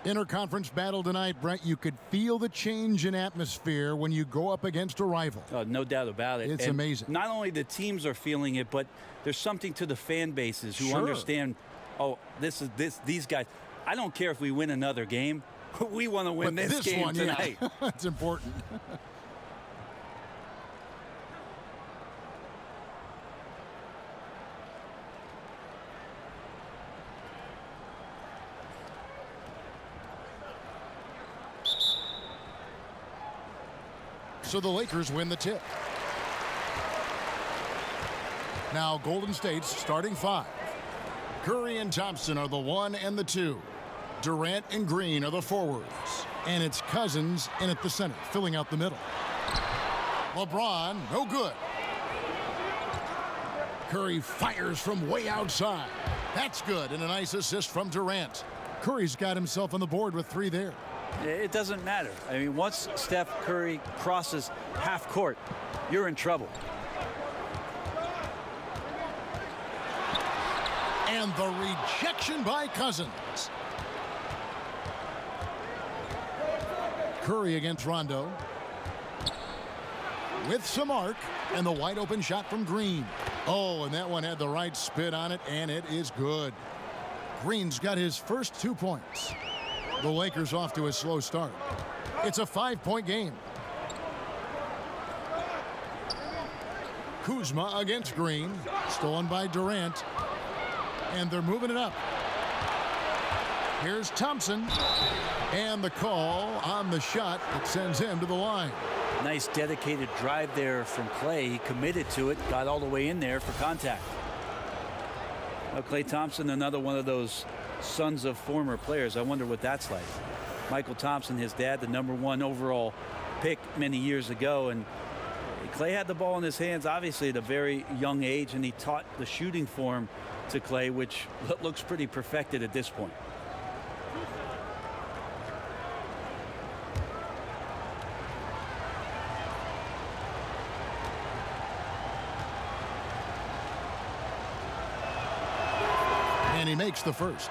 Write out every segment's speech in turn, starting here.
Interconference battle tonight, Brent. You could feel the change in atmosphere when you go up against a rival. No doubt about it. It's amazing. Not only the teams are feeling it, but there's something to the fan bases who understand, these guys. I don't care if we win another game. We want to win this game one, tonight. Yeah. That's important. So the Lakers win the tip. Now Golden State's starting five. Curry and Thompson are the 1 and the 2. Durant and Green are the forwards. And it's Cousins in at the center, filling out the middle. LeBron, no good. Curry fires from way outside. That's good, and a nice assist from Durant. Curry's got himself on the board with 3 there. It doesn't matter. I mean, once Steph Curry crosses half court, you're in trouble. And the rejection by Cousins. Curry against Rondo. With some arc, and the wide open shot from Green. Oh, and that one had the right spin on it, and it is good. Green's got his first 2 points. The Lakers off to a slow start. It's a 5-point game. Kuzma against Green. Stolen by Durant. And they're moving it up. Here's Thompson. And the call on the shot that sends him to the line. Nice dedicated drive there from Klay. He committed to it, got all the way in there for contact. Now, Klay Thompson, another one of those sons of former players. I wonder what that's like. Michael Thompson, his dad, the #1 overall pick many years ago, and Klay had the ball in his hands obviously at a very young age, and he taught the shooting form to Klay, which looks pretty perfected at this point. And he makes the first.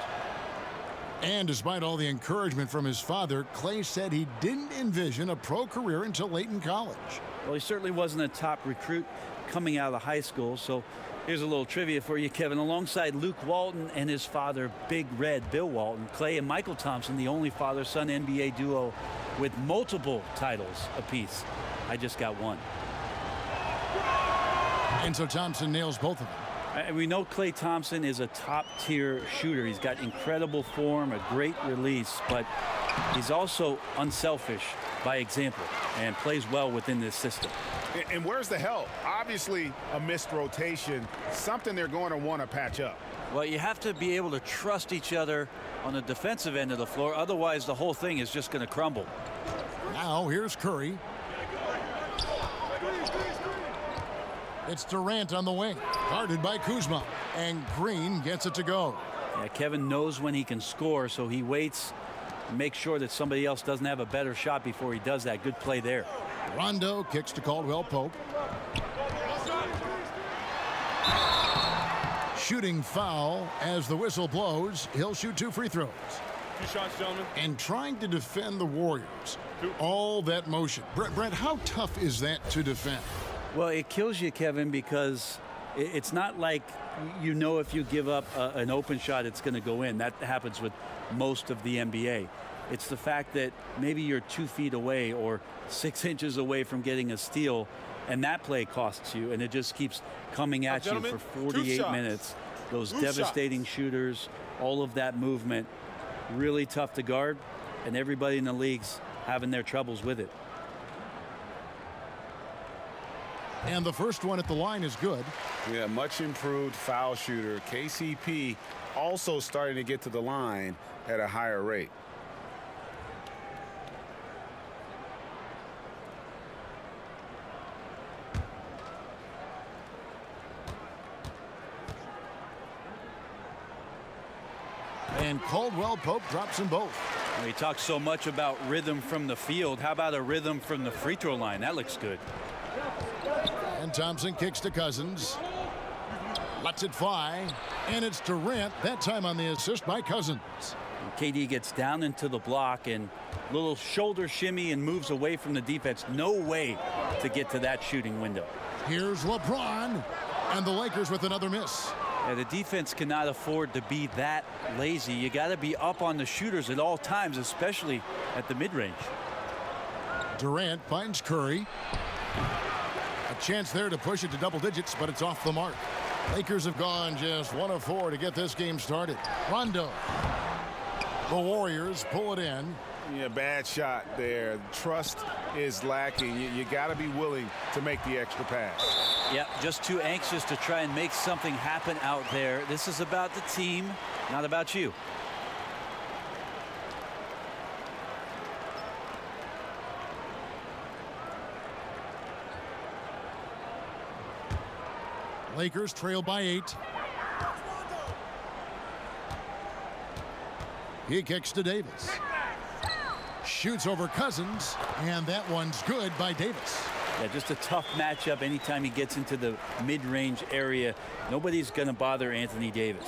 And despite all the encouragement from his father, Klay said he didn't envision a pro career until late in college. Well, he certainly wasn't a top recruit coming out of high school. So here's a little trivia for you, Kevin. Alongside Luke Walton and his father, Big Red Bill Walton, Klay and Michael Thompson, the only father-son NBA duo with multiple titles apiece. I just got one. And so Thompson nails both of them. We know Klay Thompson is a top-tier shooter. He's got incredible form, a great release, but he's also unselfish by example and plays well within this system. And where's the help? Obviously, a missed rotation, something they're going to want to patch up. Well, you have to be able to trust each other on the defensive end of the floor. Otherwise, the whole thing is just going to crumble. Now, here's Curry. It's Durant on the wing, guarded by Kuzma, and Green gets it to go. Yeah, Kevin knows when he can score, so he waits and makes sure that somebody else doesn't have a better shot before he does that. Good play there. Rondo kicks to Caldwell Pope. Shooting foul as the whistle blows. He'll shoot 2 free throws. 2 shots, gentlemen. And trying to defend the Warriors. All that motion. Brent, how tough is that to defend? Well, it kills you, Kevin, because it's not like you know if you give up an open shot, it's going to go in. That happens with most of the NBA. It's the fact that maybe you're 2 feet away or 6 inches away from getting a steal, and that play costs you, and it just keeps coming at you for 48 minutes. Those devastating shooters, all of that movement, really tough to guard, and everybody in the league's having their troubles with it. And the first one at the line is good. Yeah, much improved foul shooter. KCP also starting to get to the line at a higher rate. And Caldwell Pope drops them both. We talk so much about rhythm from the field. How about a rhythm from the free throw line? That looks good. And Thompson kicks to Cousins. Lets it fly. And it's Durant, that time on the assist by Cousins. KD gets down into the block and little shoulder shimmy and moves away from the defense. No way to get to that shooting window. Here's LeBron, and the Lakers with another miss. Yeah, the defense cannot afford to be that lazy. You got to be up on the shooters at all times, especially at the mid-range. Durant finds Curry. A chance there to push it to double digits, but it's off the mark. Lakers have gone just 1 of 4 to get this game started. Rondo. The Warriors pull it in. Yeah, bad shot there. Trust is lacking. You got to be willing to make the extra pass. Yeah, just too anxious to try and make something happen out there. This is about the team, not about you. Lakers trail by 8. He kicks to Davis. Shoots over Cousins, and that one's good by Davis. Yeah, just a tough matchup anytime he gets into the mid-range area. Nobody's going to bother Anthony Davis.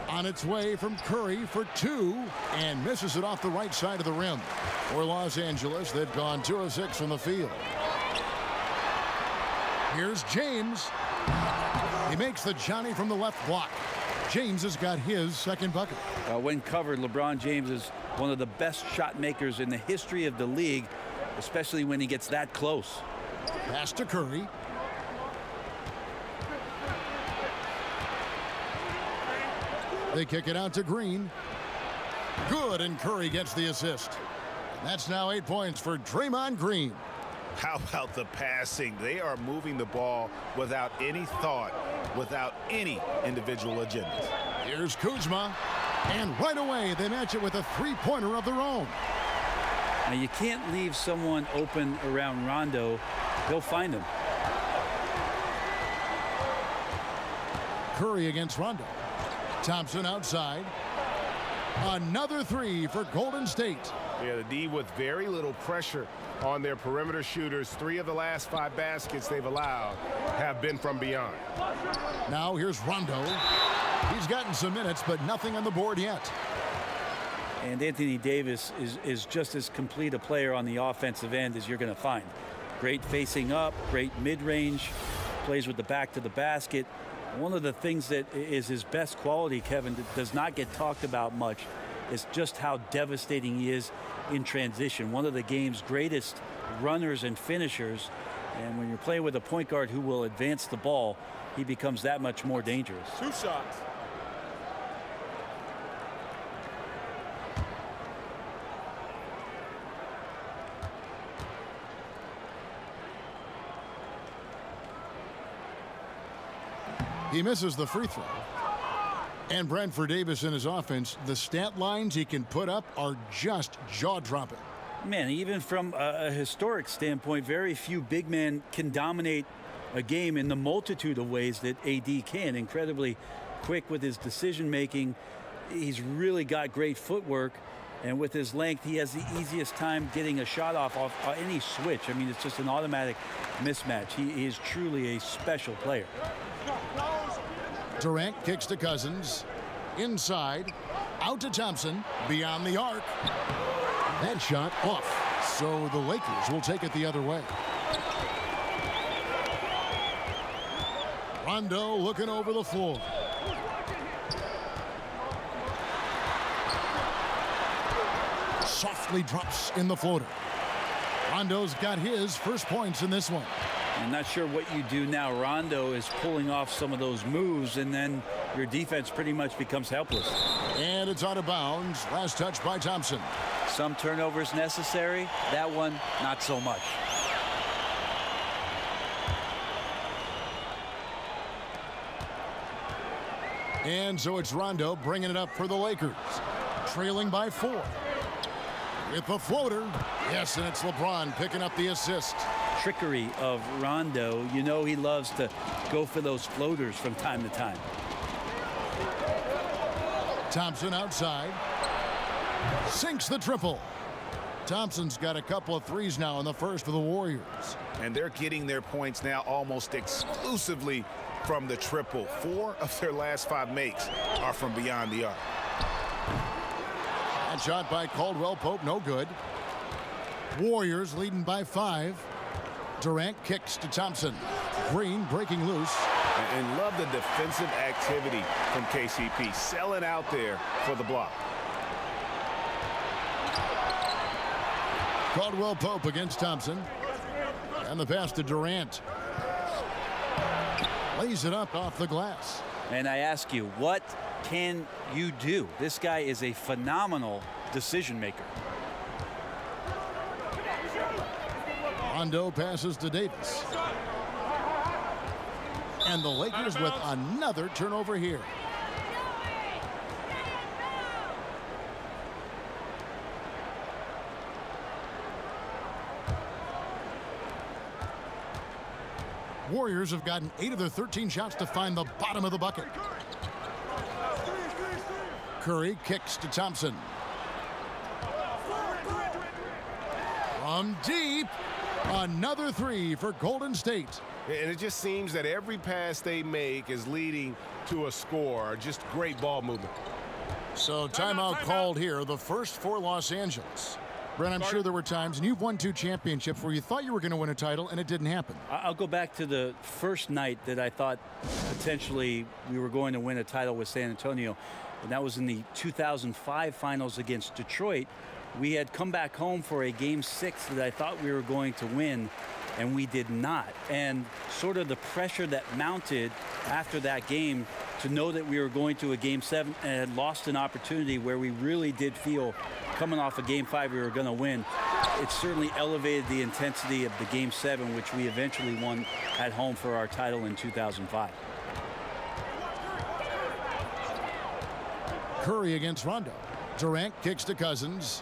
On its way from Curry for 2, and misses it off the right side of the rim. For Los Angeles, they've gone 2 of 6 from the field. Here's James. He makes the Johnny from the left block. James has got his second bucket. When covered, LeBron James is one of the best shot makers in the history of the league, especially when he gets that close. Pass to Curry. They kick it out to Green. Good, and Curry gets the assist. That's now 8 points for Draymond Green. How about the passing? They are moving the ball without any thought, without any individual agenda. Here's Kuzma, and right away they match it with a three-pointer of their own. Now you can't leave someone open around Rondo. He'll find him. Curry against Rondo. Thompson outside. Another 3 for Golden State. Yeah, the D with very little pressure on their perimeter shooters. 3 of the last 5 baskets they've allowed have been from beyond. Now here's Rondo. He's gotten some minutes, but nothing on the board yet. And Anthony Davis is just as complete a player on the offensive end as you're going to find. Great facing up, great mid-range, plays with the back to the basket. One of the things that is his best quality, Kevin, that does not get talked about much, is just how devastating he is in transition. One of the game's greatest runners and finishers. And when you're playing with a point guard who will advance the ball, he becomes that much more dangerous. 2 shots. He misses the free throw. And Brentford Davis in his offense, the stat lines he can put up are just jaw-dropping. Man, even from a historic standpoint, very few big men can dominate a game in the multitude of ways that AD can. Incredibly quick with his decision-making. He's really got great footwork. And with his length, he has the easiest time getting a shot off any switch. I mean, it's just an automatic mismatch. He is truly a special player. Durant kicks to Cousins. Inside. Out to Thompson. Beyond the arc. That shot off. So the Lakers will take it the other way. Rondo looking over the floor. Softly drops in the floater. Rondo's got his first points in this one. I'm not sure what you do now. Rondo is pulling off some of those moves, and then your defense pretty much becomes helpless. And it's out of bounds. Last touch by Thompson. Some turnovers necessary. That one, not so much. And so it's Rondo bringing it up for the Lakers. Trailing by 4. With the floater. Yes, and it's LeBron picking up the assist. Trickery of Rondo. You know he loves to go for those floaters from time to time. Thompson outside. Sinks the triple. Thompson's got a couple of threes now in the first for the Warriors. And they're getting their points now almost exclusively from the triple. 4 of their last 5 makes are from beyond the arc. That shot by Caldwell Pope, no good. Warriors leading by 5. Durant kicks to Thompson. Green breaking loose. And love the defensive activity from KCP, selling out there for the block. Caldwell Pope against Thompson. And the pass to Durant. Lays it up off the glass. And I ask you, what can you do? This guy is a phenomenal decision maker. Rondo passes to Davis. And the Lakers with another turnover here. Warriors have gotten 8 of their 13 shots to find the bottom of the bucket. Curry kicks to Thompson. From deep, another 3 for Golden State. And it just seems that every pass they make is leading to a score. Just great ball movement. So timeout called here, the first for Los Angeles. Brent, I'm sure there were times, and you've won 2 championships, where you thought you were going to win a title, and it didn't happen. I'll go back to the first night that I thought potentially we were going to win a title with San Antonio, and that was in the 2005 finals against Detroit. We had come back home for a Game 6 that I thought we were going to win, and we did not. And sort of the pressure that mounted after that game to know that we were going to a Game 7 and had lost an opportunity where we really did feel coming off a Game 5 we were going to win. It certainly elevated the intensity of the Game 7, which we eventually won at home for our title in 2005. Curry against Rondo. Durant kicks to Cousins.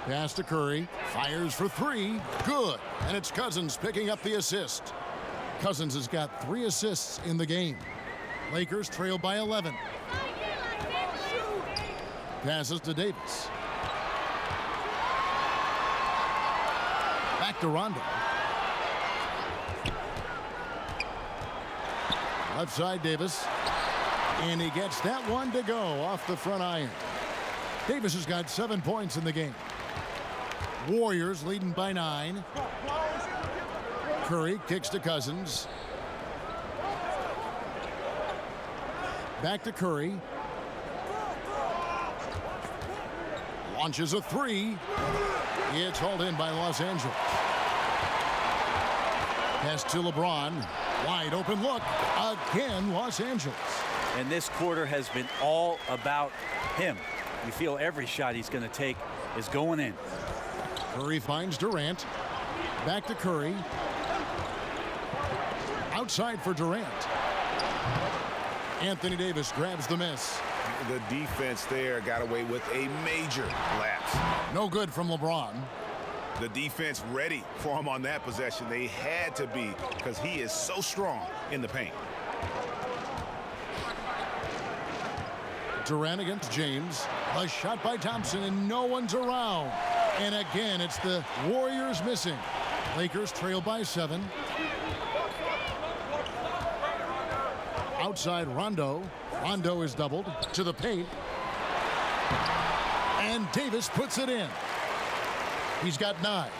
Pass to Curry. Fires for 3. Good. And it's Cousins picking up the assist. Cousins has got 3 assists in the game. Lakers trail by 11. Passes to Davis. Back to Rondo. Left side Davis. And he gets that one to go off the front iron. Davis has got 7 points in the game. Warriors leading by 9. Curry kicks to Cousins. Back to Curry. Launches a 3. It's hauled in by Los Angeles. Pass to LeBron. Wide open look. Again, Los Angeles. And this quarter has been all about him. You feel every shot he's going to take is going in. Curry finds Durant. Back to Curry. Outside for Durant. Anthony Davis grabs the miss. The defense there got away with a major lapse. No good from LeBron. The defense ready for him on that possession. They had to be, because he is so strong in the paint. Durant against James. A shot by Thompson, and no one's around. And again, it's the Warriors missing. Lakers trail by 7. Outside Rondo. Rondo is doubled to the paint. And Davis puts it in. He's got 9.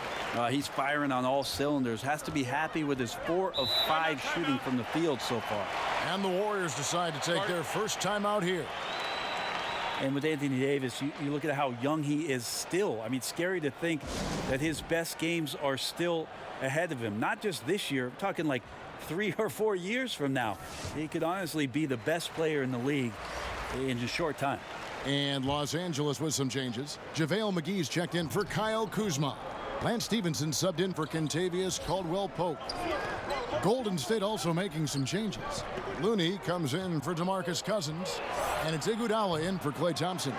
He's firing on all cylinders. Has to be happy with his 4 of 5 shooting from the field so far. And the Warriors decide to take their first time out here. And with Anthony Davis, you look at how young he is still. I mean, scary to think that his best games are still ahead of him. Not just this year. I'm talking like 3 or 4 years from now. He could honestly be the best player in the league in a short time. And Los Angeles with some changes. JaVale McGee's checked in for Kyle Kuzma. Lance Stevenson subbed in for Kentavious Caldwell-Pope. Golden State also making some changes. Looney comes in for DeMarcus Cousins. And it's Iguodala in for Klay Thompson.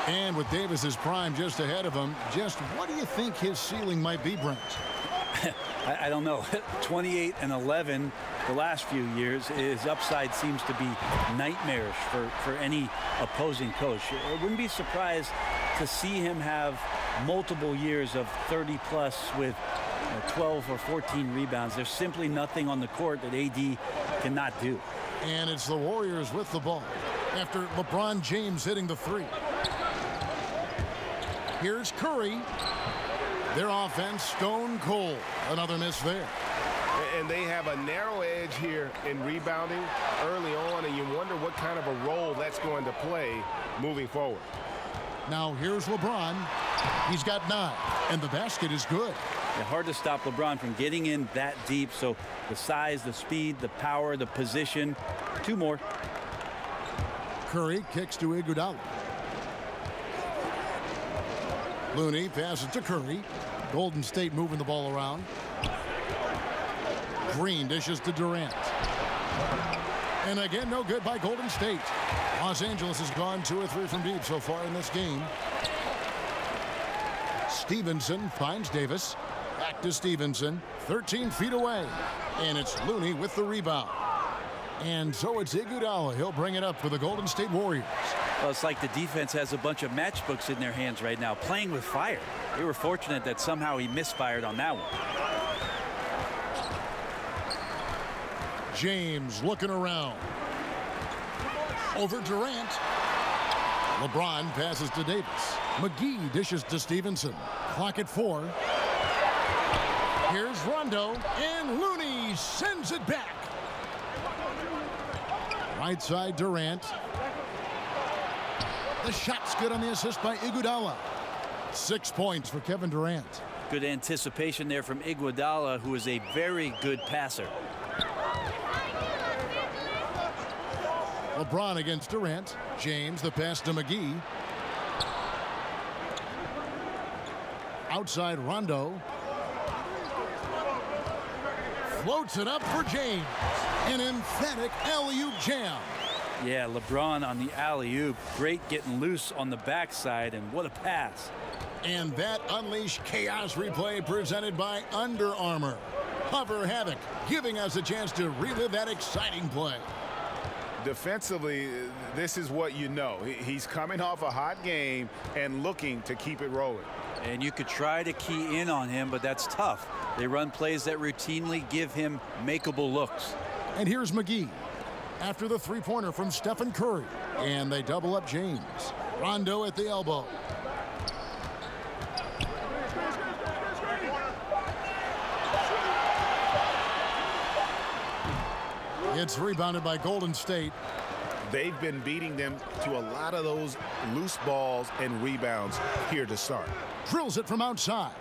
And with Davis's prime just ahead of him, just what do you think his ceiling might be, Brent? I don't know. 28 and 11 the last few years. His upside seems to be nightmarish for any opposing coach. I wouldn't be surprised to see him have multiple years of 30 plus with 12 or 14 rebounds. There's simply nothing on the court that AD cannot do. And it's the Warriors with the ball after LeBron James hitting the three. Here's Curry. Their offense stone cold. Another miss there. And they have a narrow edge here in rebounding early on, and you wonder what kind of a role that's going to play moving forward. Now here's LeBron. He's got 9, and the basket is good. Yeah, hard to stop LeBron from getting in that deep. So the size, the speed, the power, the position. 2 more. Curry kicks to Iguodala. Looney passes to Curry. Golden State moving the ball around. Green dishes to Durant. And again, no good by Golden State. Los Angeles has gone 2 or 3 from deep so far in this game. Stevenson finds Davis. Back to Stevenson, 13 feet away. And it's Looney with the rebound. And so it's Iguodala. He'll bring it up for the Golden State Warriors. Well, it's like the defense has a bunch of matchbooks in their hands right now, playing with fire. They were fortunate that somehow he misfired on that one. James looking around. Over Durant. LeBron passes to Davis. McGee dishes to Stevenson. Clock at 4. Here's Rondo, and Looney sends it back. Right side, Durant. The shot's good on the assist by Iguodala. 6 points for Kevin Durant. Good anticipation there from Iguodala, who is a very good passer. LeBron against Durant. James, the pass to McGee. Outside Rondo. Floats it up for James. An emphatic alley-oop jam. Yeah, LeBron on the alley-oop. Great getting loose on the backside, and what a pass. And that unleashed chaos replay presented by Under Armour. Hover Havoc, giving us a chance to relive that exciting play. Defensively, this is what you know. He's coming off a hot game and looking to keep it rolling. And you could try to key in on him, but that's tough. They run plays that routinely give him makeable looks. And here's McGee after the three-pointer from Stephen Curry. And they double up James. Rondo at the elbow. It's rebounded by Golden State. They've been beating them to a lot of those loose balls and rebounds here to start. Drills it from outside.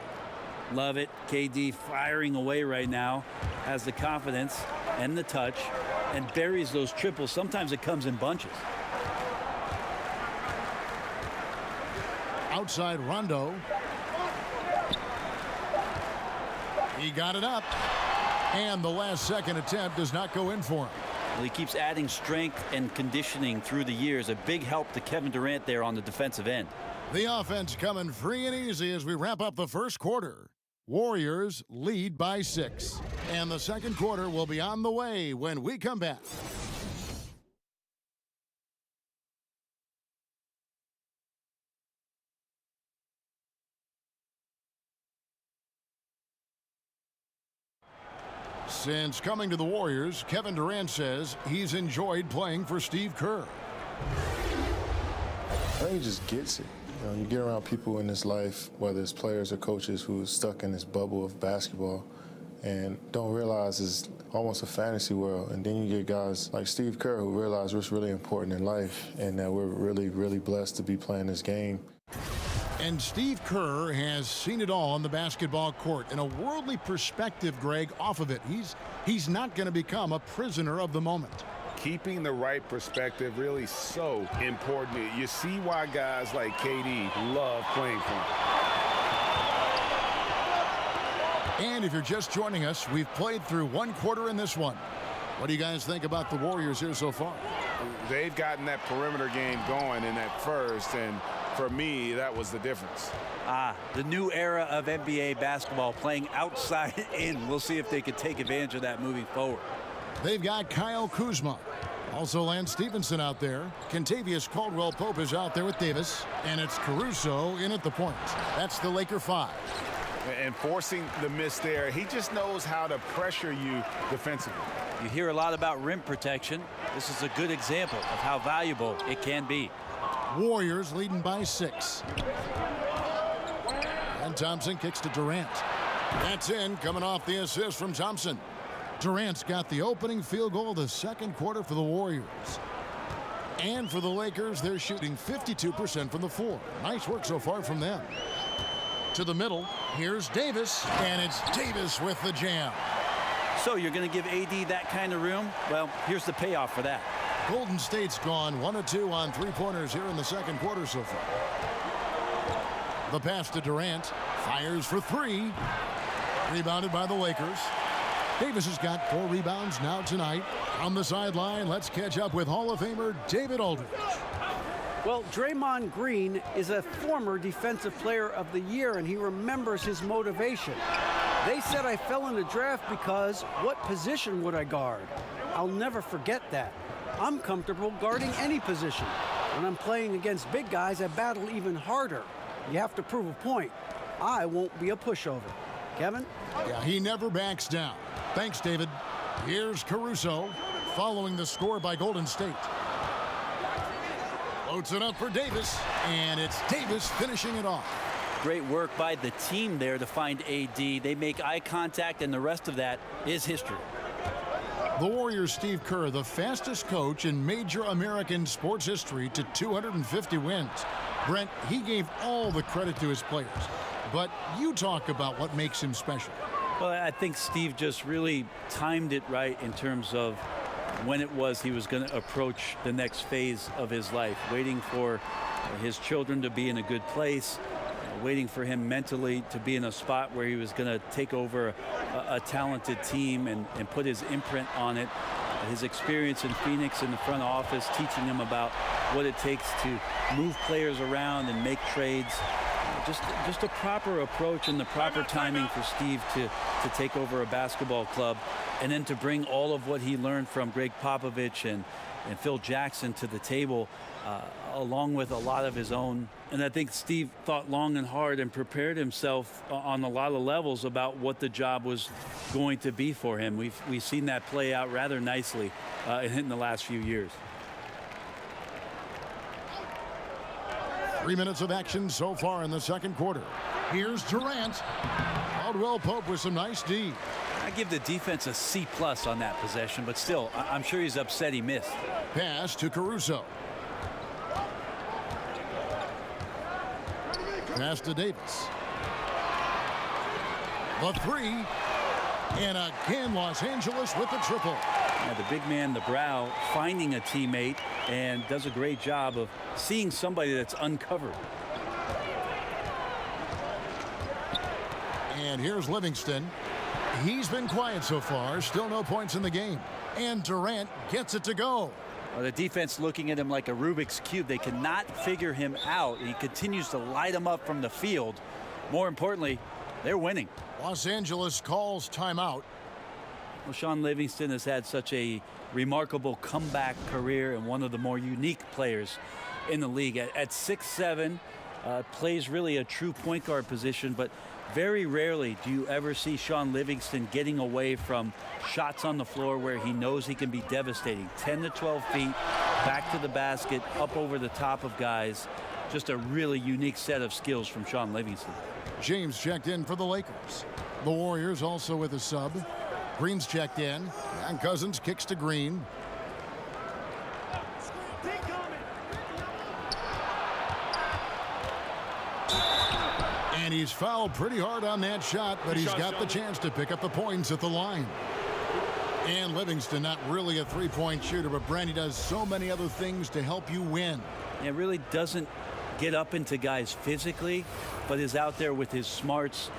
Love it. KD firing away right now. Has the confidence and the touch and buries those triples. Sometimes it comes in bunches. Outside Rondo. He got it up. And the last second attempt does not go in for him. Well, he keeps adding strength and conditioning through the years. A big help to Kevin Durant there on the defensive end. The offense coming free and easy as we wrap up the first quarter. Warriors lead by 6. And the second quarter will be on the way when we come back. Since coming to the Warriors, Kevin Durant says he's enjoyed playing for Steve Kerr. I think he just gets it. You know, you get around people in this life, whether it's players or coaches, who are stuck in this bubble of basketball and don't realize it's almost a fantasy world. And then you get guys like Steve Kerr who realize what's really important in life and that we're really, really blessed to be playing this game. And Steve Kerr has seen it all on the basketball court. In a worldly perspective, Greg, off of it, he's not going to become a prisoner of the moment. Keeping the right perspective really so important. You see why guys like KD love playing for him. And if you're just joining us, we've played through one quarter in this one. What do you guys think about the Warriors here so far? They've gotten that perimeter game going in that first, and for me, that was the difference. The new era of NBA basketball, playing outside in. We'll see if they can take advantage of that moving forward. They've got Kyle Kuzma. Also Lance Stevenson out there. Kentavious Caldwell-Pope is out there with Davis. And it's Caruso in at the point. That's the Laker 5. And forcing the miss there, he just knows how to pressure you defensively. You hear a lot about rim protection. This is a good example of how valuable it can be. Warriors leading by 6. And Thompson kicks to Durant. That's in, coming off the assist from Thompson. Durant's got the opening field goal of the second quarter for the Warriors. And for the Lakers, they're shooting 52% from the floor. Nice work so far from them. To the middle, here's Davis, and it's Davis with the jam. So you're going to give AD that kind of room? Well, here's the payoff for that. Golden State's gone 1 of 2 on three-pointers here in the second quarter so far. The pass to Durant, fires for 3. Rebounded by the Lakers. Davis has got 4 rebounds now tonight. On the sideline, let's catch up with Hall of Famer David Aldridge. Well, Draymond Green is a former Defensive Player of the Year, and he remembers his motivation. They said I fell in the draft because what position would I guard? I'll never forget that. I'm comfortable guarding any position. When I'm playing against big guys, I battle even harder. You have to prove a point. I won't be a pushover. Kevin? Yeah, he never backs down. Thanks, David. Here's Caruso following the score by Golden State. Loads it up for Davis, and it's Davis finishing it off. Great work by the team there to find AD. They make eye contact, and the rest of that is history. The Warriors' Steve Kerr, the fastest coach in major American sports history to 250 wins. Brent, he gave all the credit to his players. But you talk about what makes him special. Well, I think Steve just really timed it right in terms of when it was he was going to approach the next phase of his life, waiting for his children to be in a good place, waiting for him mentally to be in a spot where he was going to take over a talented team and put his imprint on it. His experience in Phoenix in the front office, teaching him about what it takes to move players around and make trades. Just a proper approach and the proper timing for Steve to take over a basketball club, and then to bring all of what he learned from Greg Popovich and Phil Jackson to the table, along with a lot of his own. And I think Steve thought long and hard and prepared himself on a lot of levels about what the job was going to be for him. We've seen that play out rather nicely in the last few years. 3 minutes of action so far in the second quarter. Here's Durant. Caldwell Pope with some nice D. I give the defense a C+ on that possession, but still, I'm sure he's upset he missed. Pass to Caruso. Pass to Davis. The 3. And again, Los Angeles with the triple. Yeah, the big man, the brow, finding a teammate, and does a great job of seeing somebody that's uncovered. And here's Livingston. He's been quiet so far. Still no points in the game. And Durant gets it to go. Well, the defense looking at him like a Rubik's Cube. They cannot figure him out. He continues to light him up from the field. More importantly, they're winning. Los Angeles calls timeout. Well, Shaun Livingston has had such a remarkable comeback career and one of the more unique players in the league. At 6'7", plays really a true point guard position, but very rarely do you ever see Shaun Livingston getting away from shots on the floor where he knows he can be devastating. 10 to 12 feet, back to the basket, up over the top of guys. Just a really unique set of skills from Shaun Livingston. James checked in for the Lakers. The Warriors also with a sub. Green's checked in, and Cousins kicks to Green. And he's fouled pretty hard on that shot, but he's got the chance to pick up the points at the line. And Livingston, not really a three-point shooter, but Brandy does so many other things to help you win. It really doesn't get up into guys physically, but is out there with his smarts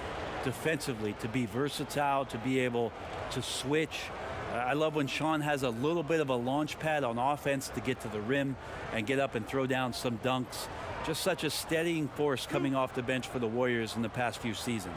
defensively to be versatile, to be able to switch. I love when Shaun has a little bit of a launch pad on offense to get to the rim and get up and throw down some dunks. Just such a steadying force coming off the bench for the Warriors in the past few seasons.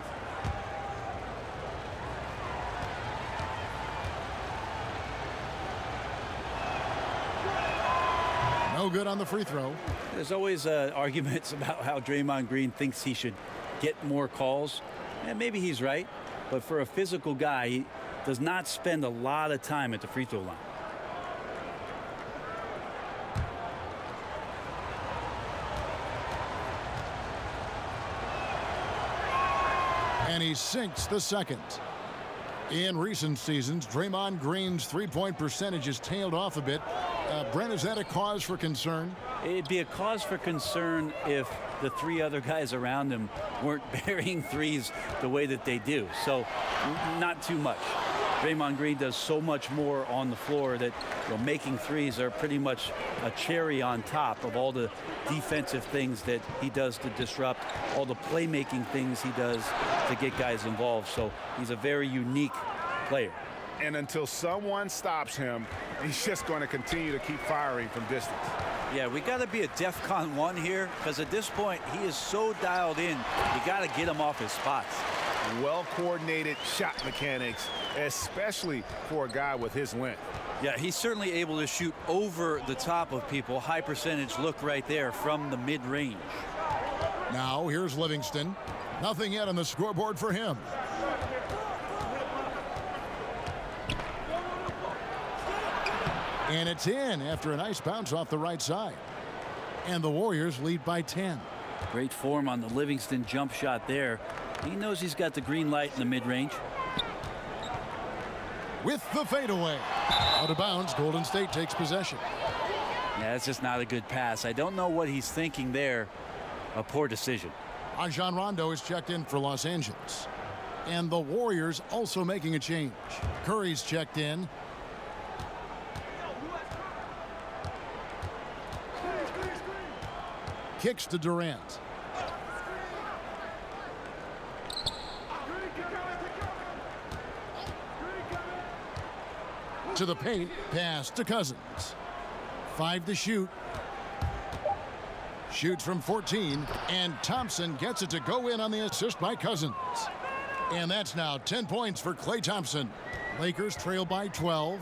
No good on the free throw. There's always arguments about how Draymond Green thinks he should get more calls. And maybe he's right, but for a physical guy, he does not spend a lot of time at the free throw line. And he sinks the second. In recent seasons, Draymond Green's three-point percentage has tailed off a bit. Brent, is that a cause for concern? It'd be a cause for concern if the three other guys around him weren't burying threes the way that they do. So, not too much. Draymond Green does so much more on the floor that making threes are pretty much a cherry on top of all the defensive things that he does to disrupt, all the playmaking things he does to get guys involved. So he's a very unique player. And until someone stops him, he's just going to continue to keep firing from distance. Yeah, we got to be a DEFCON 1 here, because at this point, he is so dialed in, you got to get him off his spots. Well-coordinated shot mechanics, especially for a guy with his length. Yeah, he's certainly able to shoot over the top of people. High percentage look right there from the mid-range. Now, here's Livingston. Nothing yet on the scoreboard for him. And it's in after a nice bounce off the right side. And the Warriors lead by 10. Great form on the Livingston jump shot there. He knows he's got the green light in the mid-range. With the fadeaway. Out of bounds, Golden State takes possession. Yeah, that's just not a good pass. I don't know what he's thinking there. A poor decision. Rajon Rondo is checked in for Los Angeles. And the Warriors also making a change. Curry's checked in. Kicks to Durant. To the paint, pass to Cousins. 5 to shoot. Shoots from 14, and Thompson gets it to go in on the assist by Cousins. And that's now 10 points for Klay Thompson. Lakers trail by 12.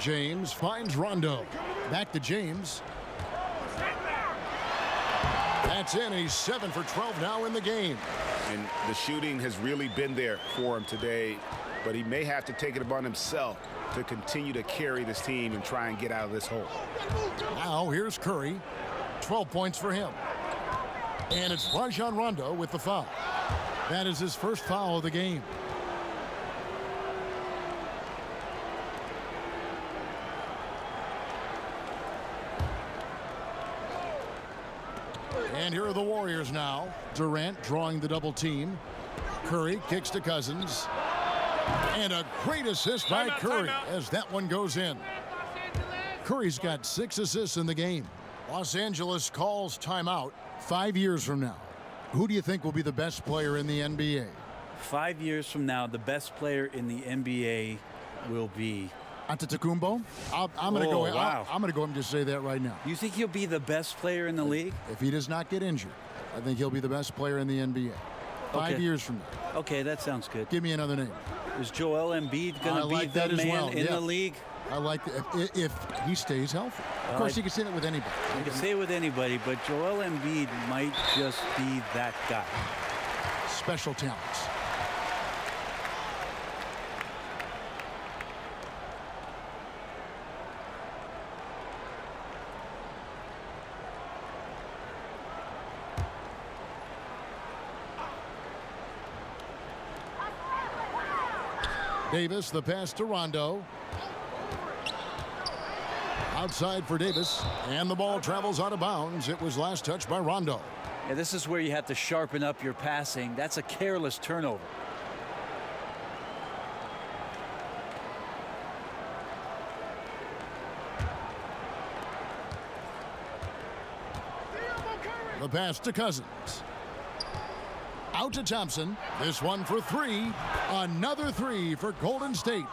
James finds Rondo. Back to James. That's in. He's 7 for 12 now in the game. And the shooting has really been there for him today, but he may have to take it upon himself to continue to carry this team and try and get out of this hole. Now here's Curry. 12 points for him. And it's Rajon Rondo with the foul. That is his first foul of the game. And here are the Warriors now. Durant drawing the double team. Curry kicks to Cousins. And a great assist by Curry as that one goes in. Curry's got 6 assists in the game. Los Angeles calls timeout. 5 years from now, who do you think will be the best player in the NBA? 5 years from now, the best player in the NBA will be Antetokounmpo? I'm going to go. Wow. I'm going to go and just say that right now. You think he'll be the best player in the league? If he does not get injured, I think he'll be the best player in the NBA. 5 years from now. Okay, that sounds good. Give me another name. Is Joel Embiid going to be like the that as man well. in Yeah. the league? I like if he stays healthy. Of course, you can say that with anybody. You can say it with anybody, but Joel Embiid might just be that guy. Special talents. Davis, the pass to Rondo. Outside for Davis, and the ball travels out of bounds. It was last touched by Rondo. Yeah, this is where you have to sharpen up your passing. That's a careless turnover. The pass to Cousins. Out to Thompson. This one for 3. Another 3 for Golden State.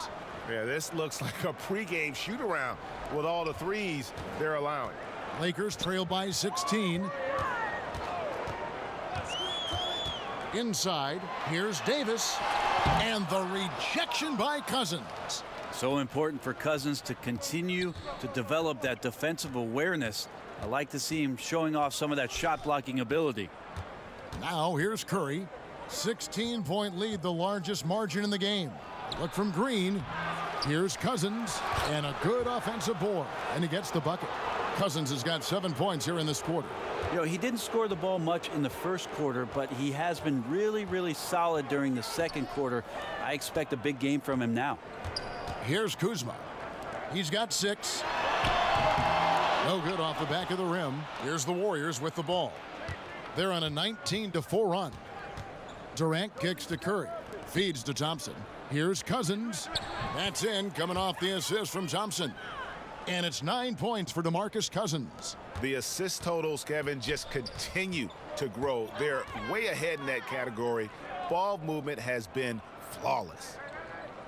Yeah, this looks like a pregame shoot-around with all the threes they're allowing. Lakers trail by 16. Inside, here's Davis. And the rejection by Cousins. So important for Cousins to continue to develop that defensive awareness. I like to see him showing off some of that shot blocking ability. Now here's Curry. 16-point lead, the largest margin in the game. Look from Green. Here's Cousins, and a good offensive board, and he gets the bucket. Cousins has got 7 points here in this quarter. You know, he didn't score the ball much in the first quarter, but he has been really, really solid during the second quarter. I expect a big game from him now. Here's Kuzma. He's got 6. No good off the back of the rim. Here's the Warriors with the ball. They're on a 19-4 run. Durant kicks to Curry. Feeds to Thompson. Here's Cousins. That's in, coming off the assist from Thompson. And it's 9 points for DeMarcus Cousins. The assist totals, Kevin, just continue to grow. They're way ahead in that category. Ball movement has been flawless.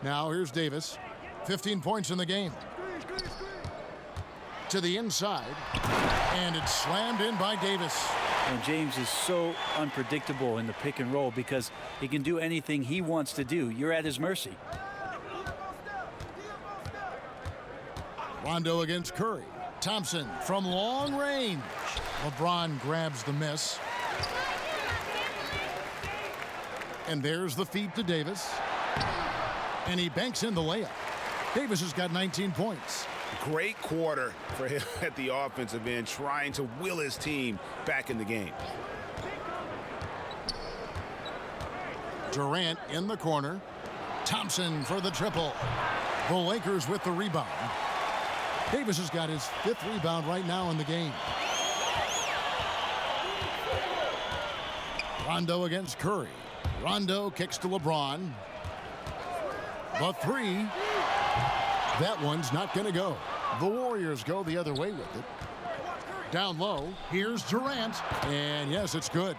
Now here's Davis. 15 points in the game. To the inside. And it's slammed in by Davis. And James is so unpredictable in the pick and roll because he can do anything he wants to do. You're at his mercy. Rondo against Curry. Thompson from long range. LeBron grabs the miss. And there's the feed to Davis. And he banks in the layup. Davis has got 19 points. Great quarter for him at the offensive end, trying to will his team back in the game. Durant in the corner. Thompson for the triple. The Lakers with the rebound. Davis has got his 5th rebound right now in the game. Rondo against Curry. Rondo kicks to LeBron. The 3. That one's not going to go. The Warriors go the other way with it. Down low, here's Durant. And yes, it's good.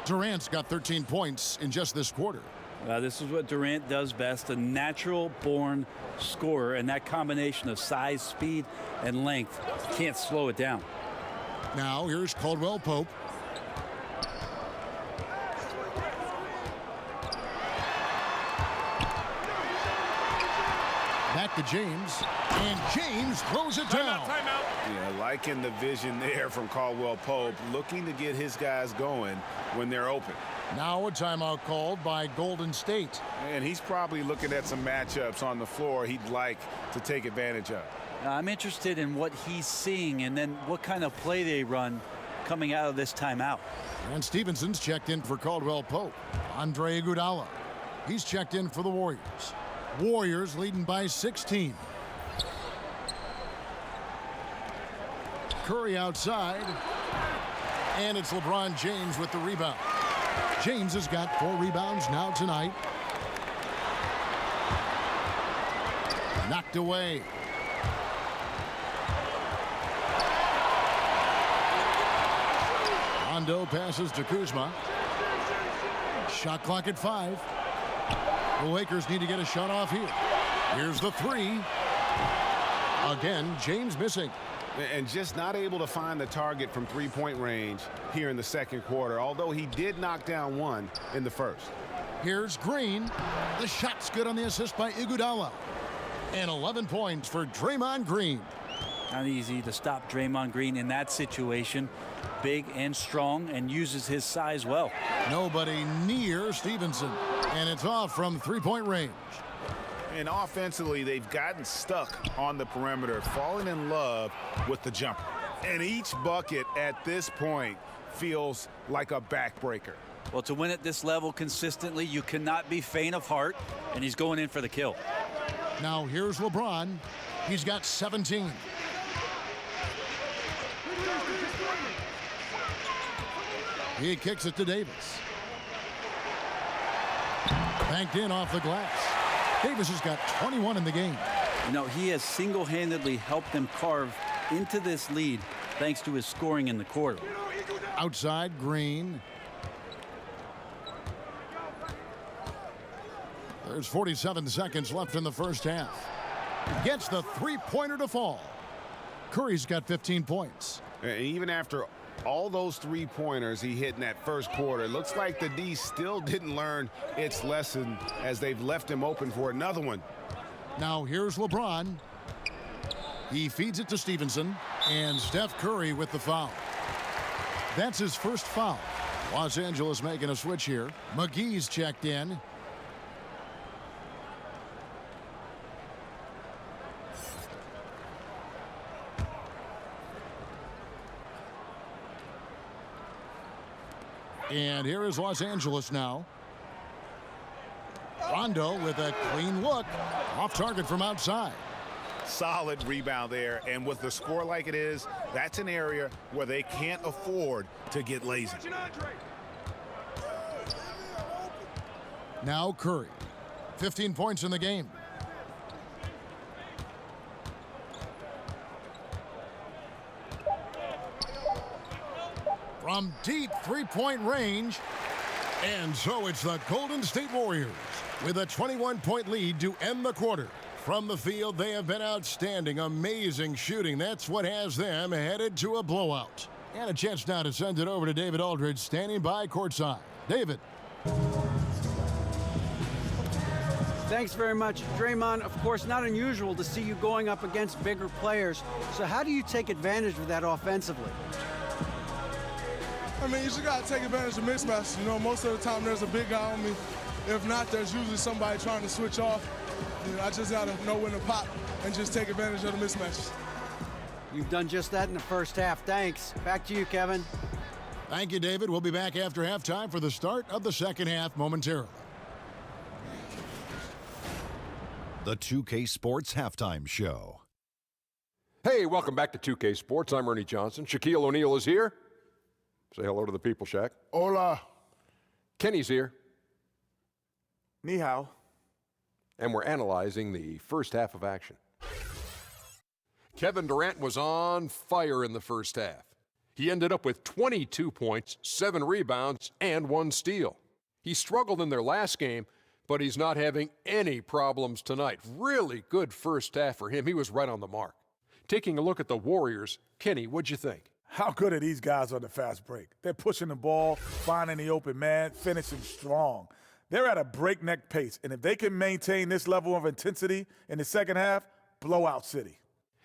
Durant's got 13 points in just this quarter. This is what Durant does best, a natural-born scorer, and that combination of size, speed, and length can't slow it down. Now here's Caldwell Pope. Back to James, and James throws it down. Yeah, liking the vision there from Caldwell Pope, looking to get his guys going when they're open. Now a timeout called by Golden State. And he's probably looking at some matchups on the floor he'd like to take advantage of. I'm interested in what he's seeing and then what kind of play they run coming out of this timeout. And Stevenson's checked in for Caldwell Pope. Andre Iguodala, he's checked in for the Warriors. Warriors leading by 16. Curry outside. And it's LeBron James with the rebound. James has got 4 rebounds now tonight. Knocked away. Rondo passes to Kuzma. Shot clock at 5. The Lakers need to get a shot off here. Here's the 3. Again, James missing. And just not able to find the target from three-point range here in the second quarter, although he did knock down one in the first. Here's Green. The shot's good on the assist by Iguodala. And 11 points for Draymond Green. Not easy to stop Draymond Green in that situation. Big and strong and uses his size well. Nobody near Stevenson. And it's off from three-point range. And offensively, they've gotten stuck on the perimeter, falling in love with the jumper. And each bucket at this point feels like a backbreaker. Well, to win at this level consistently, you cannot be faint of heart, and he's going in for the kill. Now here's LeBron. He's got 17. He kicks it to Davis. Banked in off the glass. Davis has got 21 in the game. You know, he has single-handedly helped them carve into this lead thanks to his scoring in the quarter. Outside, Green. There's 47 seconds left in the first half. Gets the three-pointer to fall. Curry's got 15 points. And even after all those three-pointers he hit in that first quarter, it looks like the D still didn't learn its lesson as they've left him open for another one. Now here's LeBron. He feeds it to Stevenson, and Steph Curry with the foul. That's his first foul. Los Angeles making a switch here. McGee's checked in. And here is Los Angeles now. Rondo with a clean look. Off target from outside. Solid rebound there, and with the score like it is, that's an area where they can't afford to get lazy. Now Curry. 15 points in the game. From deep three-point range. And so it's the Golden State Warriors with a 21-point lead to end the quarter. From the field, they have been outstanding. Amazing shooting. That's what has them headed to a blowout. And a chance now to send it over to David Aldridge, standing by courtside. David. Thanks very much. Draymond, of course, not unusual to see you going up against bigger players. So how do you take advantage of that offensively? I mean, you just got to take advantage of mismatches. You know, most of the time there's a big guy on me. If not, there's usually somebody trying to switch off. You know, I just got to know when to pop and just take advantage of the mismatches. You've done just that in the first half. Thanks. Back to you, Kevin. Thank you, David. We'll be back after halftime for the start of the second half momentarily. The 2K Sports Halftime Show. Hey, welcome back to 2K Sports. I'm Ernie Johnson. Shaquille O'Neal is here. Say hello to the people, Shaq. Hola. Kenny's here. Ni hao. And we're analyzing the first half of action. Kevin Durant was on fire in the first half. He ended up with 22 points, 7 rebounds, and 1 steal. He struggled in their last game, but he's not having any problems tonight. Really good first half for him. He was right on the mark. Taking a look at the Warriors, Kenny, what'd you think? How good are these guys on the fast break? They're pushing the ball, finding the open man, finishing strong. They're at a breakneck pace, and if they can maintain this level of intensity in the second half, blowout city.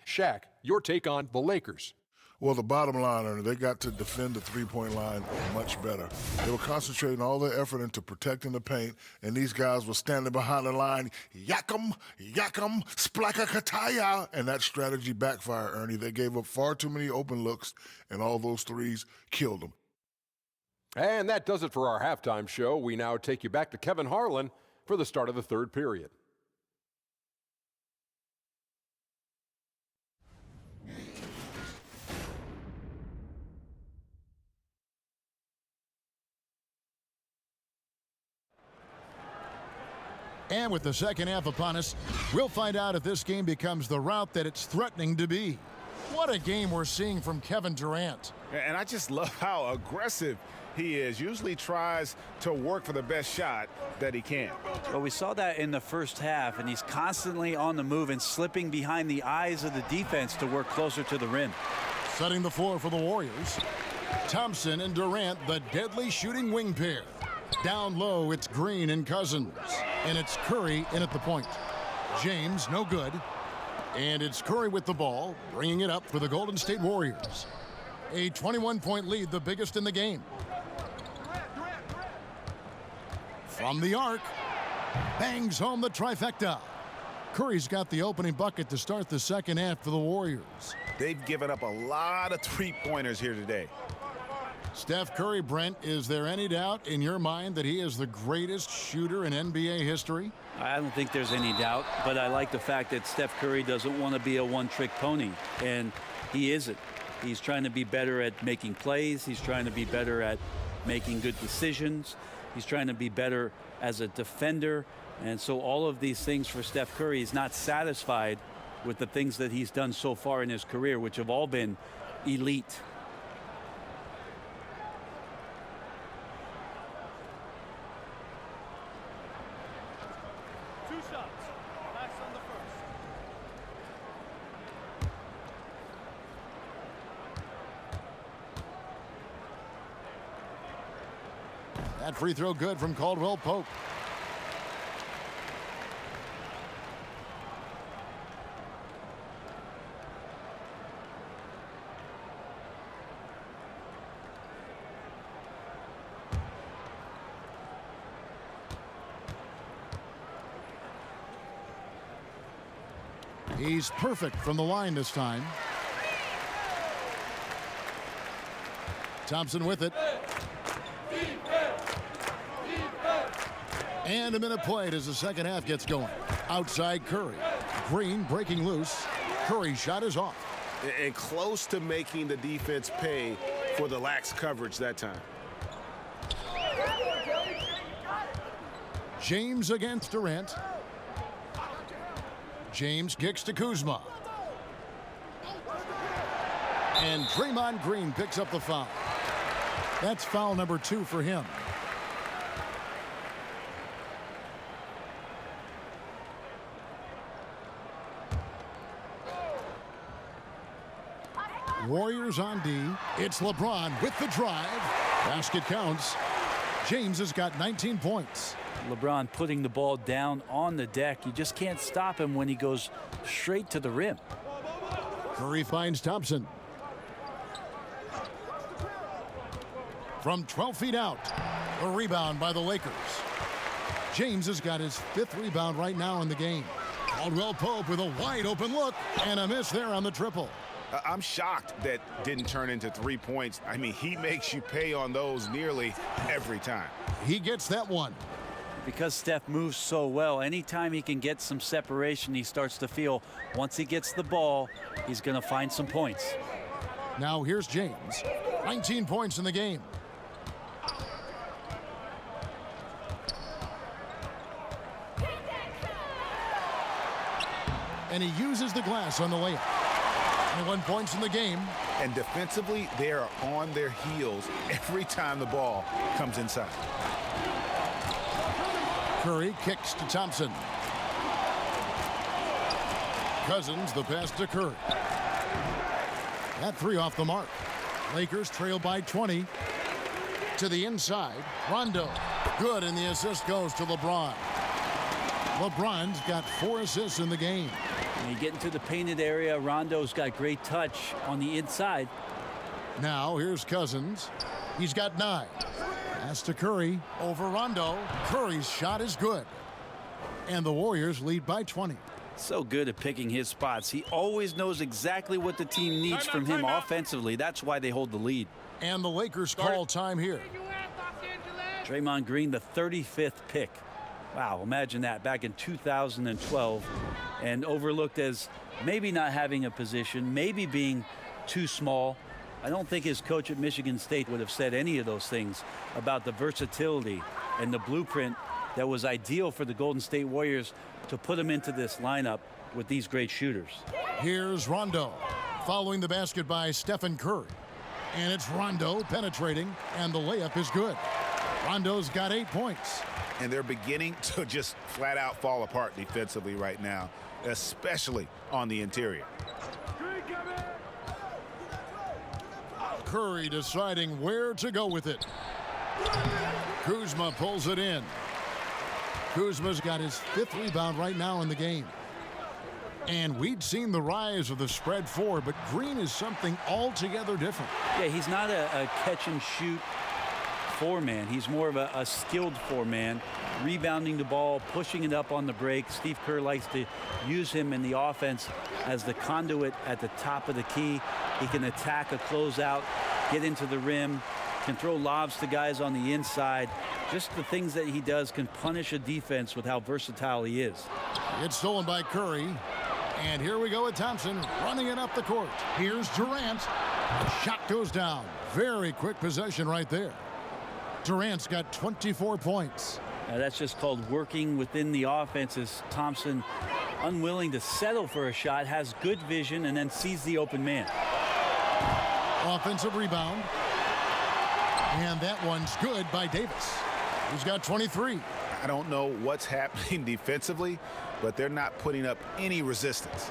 Shaq, your take on the Lakers. Well, the bottom line, Ernie, they got to defend the three-point line much better. They were concentrating all their effort into protecting the paint, and these guys were standing behind the line, yakum, splaka kataya, and that strategy backfired, Ernie. They gave up far too many open looks, and all those threes killed them. And that does it for our halftime show. We now take you back to Kevin Harlan for the start of the third period. And with the second half upon us, we'll find out if this game becomes the route that it's threatening to be. What a game we're seeing from Kevin Durant. And I just love how aggressive he is. Usually tries to work for the best shot that he can. Well, we saw that in the first half, and he's constantly on the move and slipping behind the eyes of the defense to work closer to the rim. Setting the floor for the Warriors. Thompson and Durant, the deadly shooting wing pair. Down low, it's Green and Cousins. And it's Curry in at the point. James, no good. And it's Curry with the ball, bringing it up for the Golden State Warriors. A 21-point lead, the biggest in the game. From the arc, bangs home the trifecta. Curry's got the opening bucket to start the second half for the Warriors. They've given up a lot of three-pointers here today. Steph Curry, Brent, is there any doubt in your mind that he is the greatest shooter in NBA history? I don't think there's any doubt, but I like the fact that Steph Curry doesn't want to be a one-trick pony, and he isn't. He's trying to be better at making plays. He's trying to be better at making good decisions. He's trying to be better as a defender. And so all of these things for Steph Curry, is not satisfied with the things that he's done so far in his career, which have all been elite. That free throw good from Caldwell Pope. He's perfect from the line this time. Thompson with it. And a minute played as the second half gets going. Outside Curry. Green breaking loose. Curry's shot is off. And close to making the defense pay for the lax coverage that time. James against Durant. James kicks to Kuzma. And Draymond Green picks up the foul. That's foul number 2 for him. Warriors on D. It's LeBron with the drive. Basket counts. James has got 19 points. LeBron putting the ball down on the deck. You just can't stop him when he goes straight to the rim. Curry finds Thompson. From 12 feet out, a rebound by the Lakers. James has got his 5th rebound right now in the game. Caldwell Pope with a wide open look and a miss there on the triple. I'm shocked that didn't turn into 3 points. I mean, he makes you pay on those nearly every time. He gets that one. Because Steph moves so well, anytime he can get some separation, he starts to feel once he gets the ball, he's going to find some points. Now here's James. 19 points in the game. And he uses the glass on the layup. 21 points in the game. And defensively, they are on their heels every time the ball comes inside. Curry kicks to Thompson. Cousins, the pass to Curry. That 3 off the mark. Lakers trail by 20. To the inside, Rondo. Good, and the assist goes to LeBron. LeBron's got 4 assists in the game. When you get into the painted area, Rondo's got great touch on the inside. Now here's Cousins. He's got 9. Pass to Curry over Rondo. Curry's shot is good. And the Warriors lead by 20. So good at picking his spots. He always knows exactly what the team needs from him offensively. That's why they hold the lead. And the Lakers call time here. Draymond Green, the 35th pick. Wow, imagine that, back in 2012, and overlooked as maybe not having a position, maybe being too small. I don't think his coach at Michigan State would have said any of those things about the versatility and the blueprint that was ideal for the Golden State Warriors to put him into this lineup with these great shooters. Here's Rondo, following the basket by Stephen Curry. And it's Rondo penetrating, and the layup is good. Rondo's got 8 points. And they're beginning to just flat out fall apart defensively right now, especially on the interior. Curry deciding where to go with it. Kuzma pulls it in. Kuzma's got his 5th rebound right now in the game. And we'd seen the rise of the spread 4, but Green is something altogether different. Yeah, he's not a catch and shoot 4-man. He's more of a skilled 4-man, rebounding the ball, pushing it up on the break. Steve Kerr likes to use him in the offense as the conduit at the top of the key. He can attack a closeout, get into the rim, can throw lobs to guys on the inside. Just the things that he does can punish a defense with how versatile he is. It's stolen by Curry. And here we go with Thompson running it up the court. Here's Durant. The shot goes down. Very quick possession right there. Durant's got 24 points. Now that's just called working within the offense, as Thompson, unwilling to settle for a shot, has good vision and then sees the open man. Offensive rebound. And that one's good by Davis. He's got 23. I don't know what's happening defensively, but they're not putting up any resistance.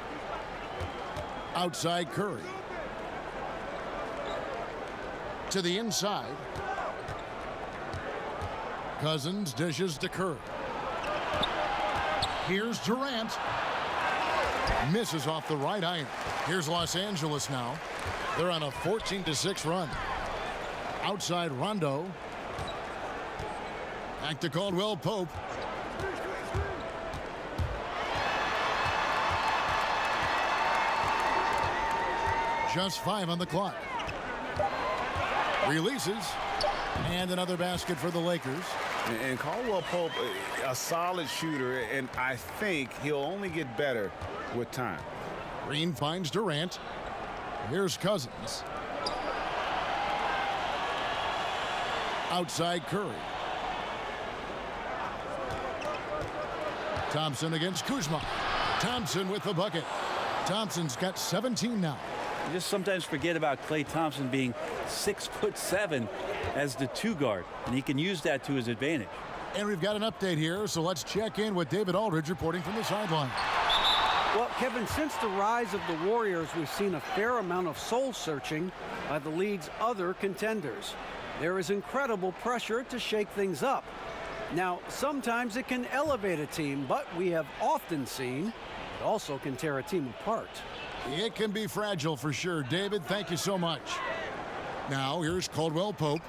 Outside Curry. To the inside. Cousins dishes to Curry. Here's Durant. Misses off the right iron. Here's Los Angeles now. They're on a 14-6 run. Outside Rondo. Back to Caldwell Pope. Just 5 on the clock. Releases. And another basket for the Lakers. And Caldwell Pope, a solid shooter, and I think he'll only get better with time. Green finds Durant. Here's Cousins. Outside Curry. Thompson against Kuzma. Thompson with the bucket. Thompson's got 17 now. You just sometimes forget about Klay Thompson being 6'7" as the 2 guard, and he can use that to his advantage. And we've got an update here, so let's check in with David Aldridge reporting from the sideline. Well, Kevin, since the rise of the Warriors, we've seen a fair amount of soul-searching by the league's other contenders. There is incredible pressure to shake things up. Now, sometimes it can elevate a team, but we have often seen it also can tear a team apart. It can be fragile for sure. David, thank you so much. Now, here's Caldwell Pope.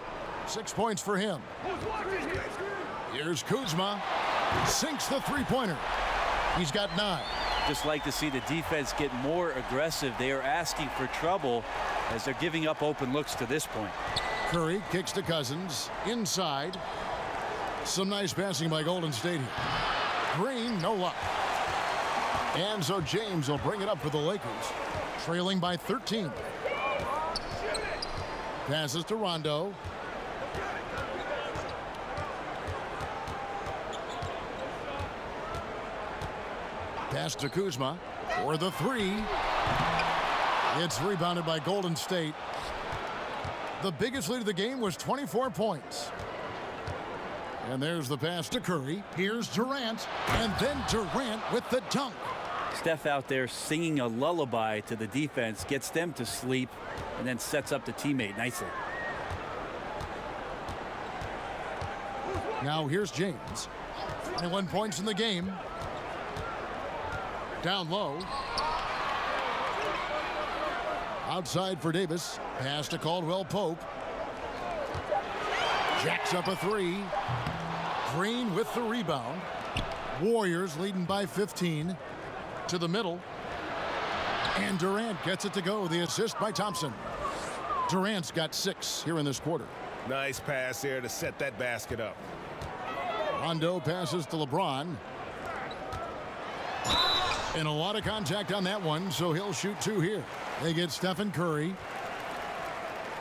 6 points for him. Here's Kuzma. Sinks the three-pointer. He's got 9. Just like to see the defense get more aggressive. They are asking for trouble as they're giving up open looks to this point. Curry kicks to Cousins. Inside. Some nice passing by Golden State here. Green, no luck. And so James will bring it up for the Lakers. Trailing by 13. Passes to Rondo. Pass to Kuzma for the 3. It's rebounded by Golden State. The biggest lead of the game was 24 points. And there's the pass to Curry. Here's Durant. And then Durant with the dunk. Steph out there singing a lullaby to the defense, gets them to sleep, and then sets up the teammate nicely. Now here's James. 21 points in the game. Down low. Outside for Davis. Pass to Caldwell Pope. Jacks up a 3. Green with the rebound. Warriors leading by 15. To the middle. And Durant gets it to go. The assist by Thompson. Durant's got 6 here in this quarter. Nice pass there to set that basket up. Rondo passes to LeBron. And a lot of contact on that one, so he'll shoot 2 here. They get Stephen Curry.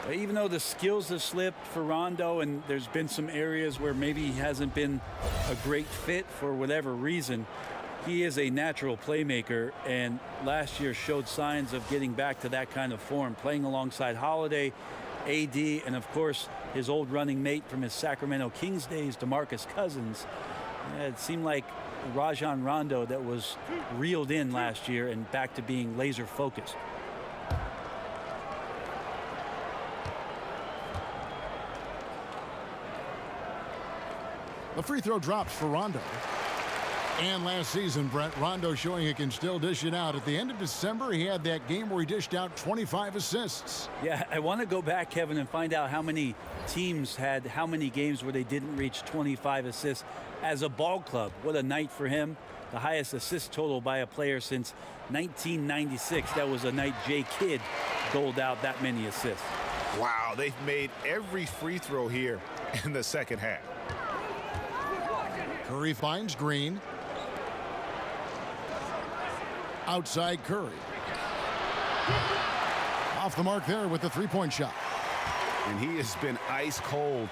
Even though the skills have slipped for Rondo and there's been some areas where maybe he hasn't been a great fit for whatever reason, he is a natural playmaker, and last year showed signs of getting back to that kind of form, playing alongside Holiday, AD, and of course his old running mate from his Sacramento Kings days, DeMarcus Cousins. It seemed like Rajon Rondo that was reeled in last year and back to being laser focused. The free throw drops for Rondo. And last season, Brett, Rondo showing he can still dish it out. At the end of December, he had that game where he dished out 25 assists. Yeah, I want to go back, Kevin, and find out how many teams had how many games where they didn't reach 25 assists as a ball club. What a night for him. The highest assist total by a player since 1996. That was a night Jay Kidd doled out that many assists. Wow, they've made every free throw here in the second half. Curry finds Green. Outside Curry. Off the mark there with the three-point shot. And he has been ice cold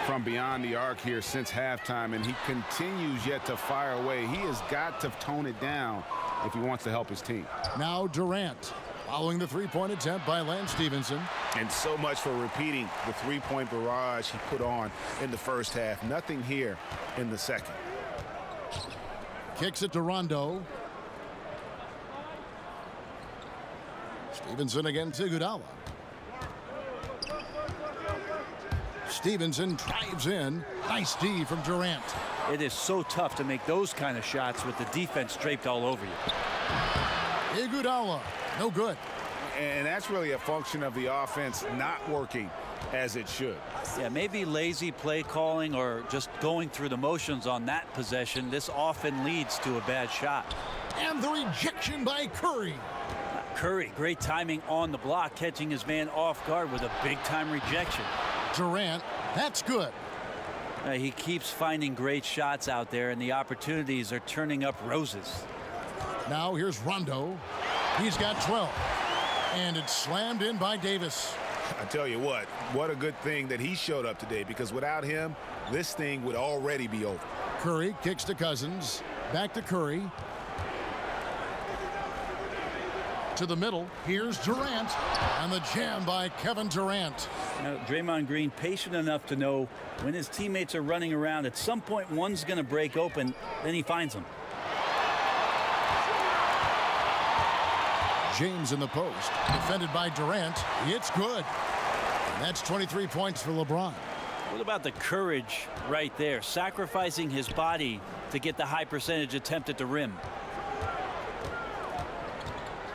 from beyond the arc here since halftime, and he continues yet to fire away. He has got to tone it down if he wants to help his team. Now Durant following the three-point attempt by Lance Stevenson. And so much for repeating the three-point barrage he put on in the first half. Nothing here in the second. Kicks it to Rondo. Stevenson again to Iguodala. Stevenson drives in. Nice D from Durant. It is so tough to make those kind of shots with the defense draped all over you. Iguodala, no good. And that's really a function of the offense not working as it should. Yeah, maybe lazy play calling or just going through the motions on that possession. This often leads to a bad shot. And the rejection by Curry. Curry, great timing on the block, catching his man off guard with a big-time rejection. Durant, that's good. He keeps finding great shots out there, and the opportunities are turning up roses. Now here's Rondo. He's got 12. And it's slammed in by Davis. I tell you what a good thing that he showed up today, because without him, this thing would already be over. Curry kicks to Cousins. Back to Curry. To the middle. Here's Durant. And the jam by Kevin Durant. Now, Draymond Green patient enough to know when his teammates are running around, at some point one's going to break open, then he finds them. James in the post. Defended by Durant. It's good. And that's 23 points for LeBron. What about the courage right there? Sacrificing his body to get the high percentage attempt at the rim.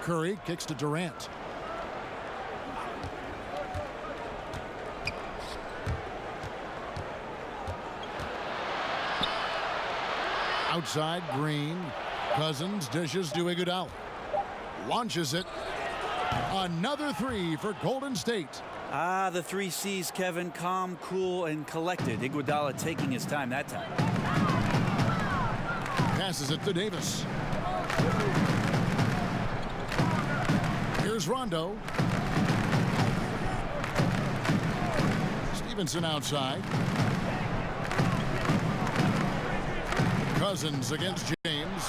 Curry kicks to Durant. Outside, Green. Cousins dishes to Iguodala. Launches it. Another three for Golden State. The 3 C's, Kevin. Calm, cool, and collected. Iguodala taking his time that time. Passes it to Davis. Here's Rondo. Stevenson outside. Cousins against James.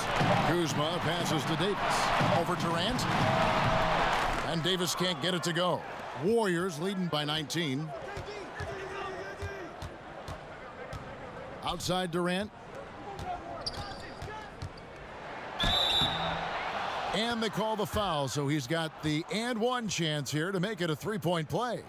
Kuzma passes to Davis. Over Durant. And Davis can't get it to go. Warriors leading by 19. Outside Durant. And they call the foul, so he's got the and one chance here to make it a three-point play.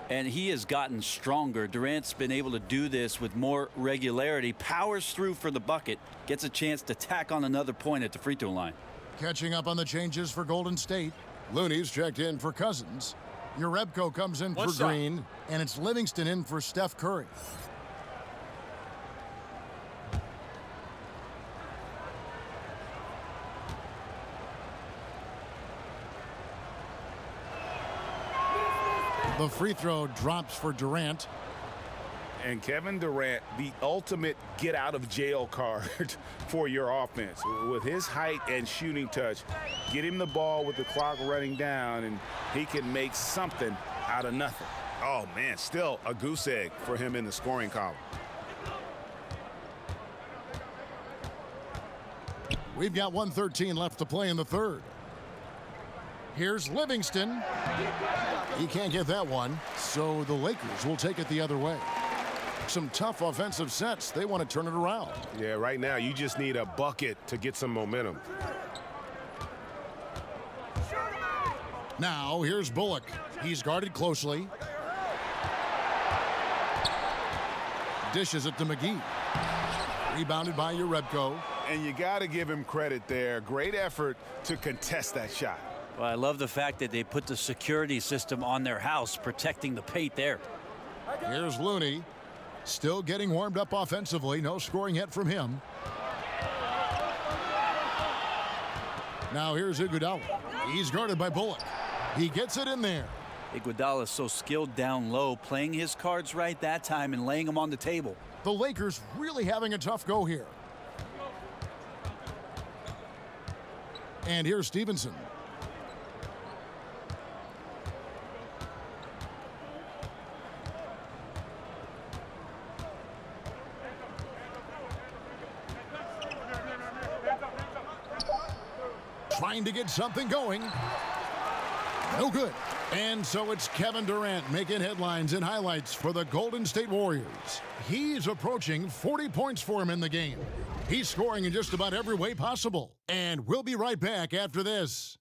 And he has gotten stronger. Durant's been able to do this with more regularity. Powers through for the bucket. Gets a chance to tack on another point at the free throw line. Catching up on the changes for Golden State. Looney's checked in for Cousins. Jerebko comes in for Green. And it's Livingston in for Steph Curry. The free throw drops for Durant. And Kevin Durant, the ultimate get out of jail card for your offense. With his height and shooting touch, get him the ball with the clock running down, and he can make something out of nothing. Oh, man, still a goose egg for him in the scoring column. We've got 1:13 left to play in the third. Here's Livingston. He can't get that one, so the Lakers will take it the other way. Some tough offensive sets. They want to turn it around. Yeah, right now you just need a bucket to get some momentum. Now here's Bullock. He's guarded closely. Dishes it to McGee. Rebounded by Jerebko. And you got to give him credit there. Great effort to contest that shot. Well, I love the fact that they put the security system on their house, protecting the paint there. Here's Looney. Still getting warmed up offensively. No scoring yet from him. Now here's Iguodala. He's guarded by Bullock. He gets it in there. Iguodala is so skilled down low, playing his cards right that time and laying them on the table. The Lakers really having a tough go here. And here's Stevenson. Trying to get something going. No good. And so it's Kevin Durant making headlines and highlights for the Golden State Warriors. He's approaching 40 points for him in the game. He's scoring in just about every way possible. And we'll be right back after this.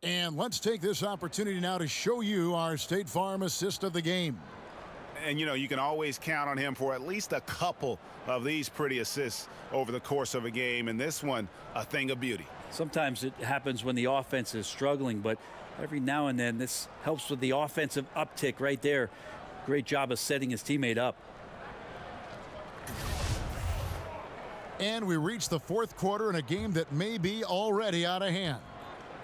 And let's take this opportunity now to show you our State Farm assist of the game. And, you know, you can always count on him for at least a couple of these pretty assists over the course of a game. And this one, a thing of beauty. Sometimes it happens when the offense is struggling, but every now and then this helps with the offensive uptick right there. Great job of setting his teammate up. And we reach the fourth quarter in a game that may be already out of hand.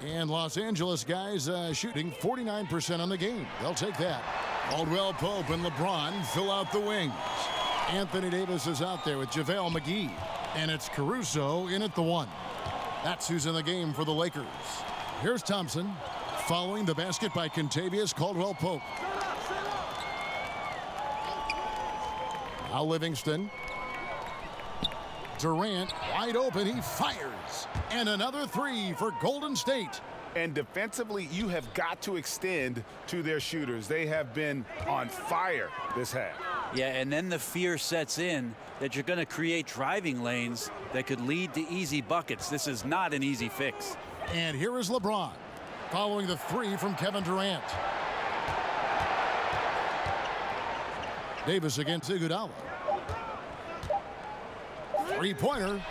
And Los Angeles guys shooting 49% on the game. They'll take that. Caldwell Pope and LeBron fill out the wings. Anthony Davis is out there with JaVale McGee. And it's Caruso in at the 1. That's who's in the game for the Lakers. Here's Thompson following the basket by Kentavious Caldwell Pope. Now Livingston. Durant wide open. He fires. And another 3 for Golden State. And defensively, you have got to extend to their shooters. They have been on fire this half. Yeah, and then the fear sets in that you're going to create driving lanes that could lead to easy buckets. This is not an easy fix. And here is LeBron following the 3 from Kevin Durant. Davis against Iguodala. Three-pointer.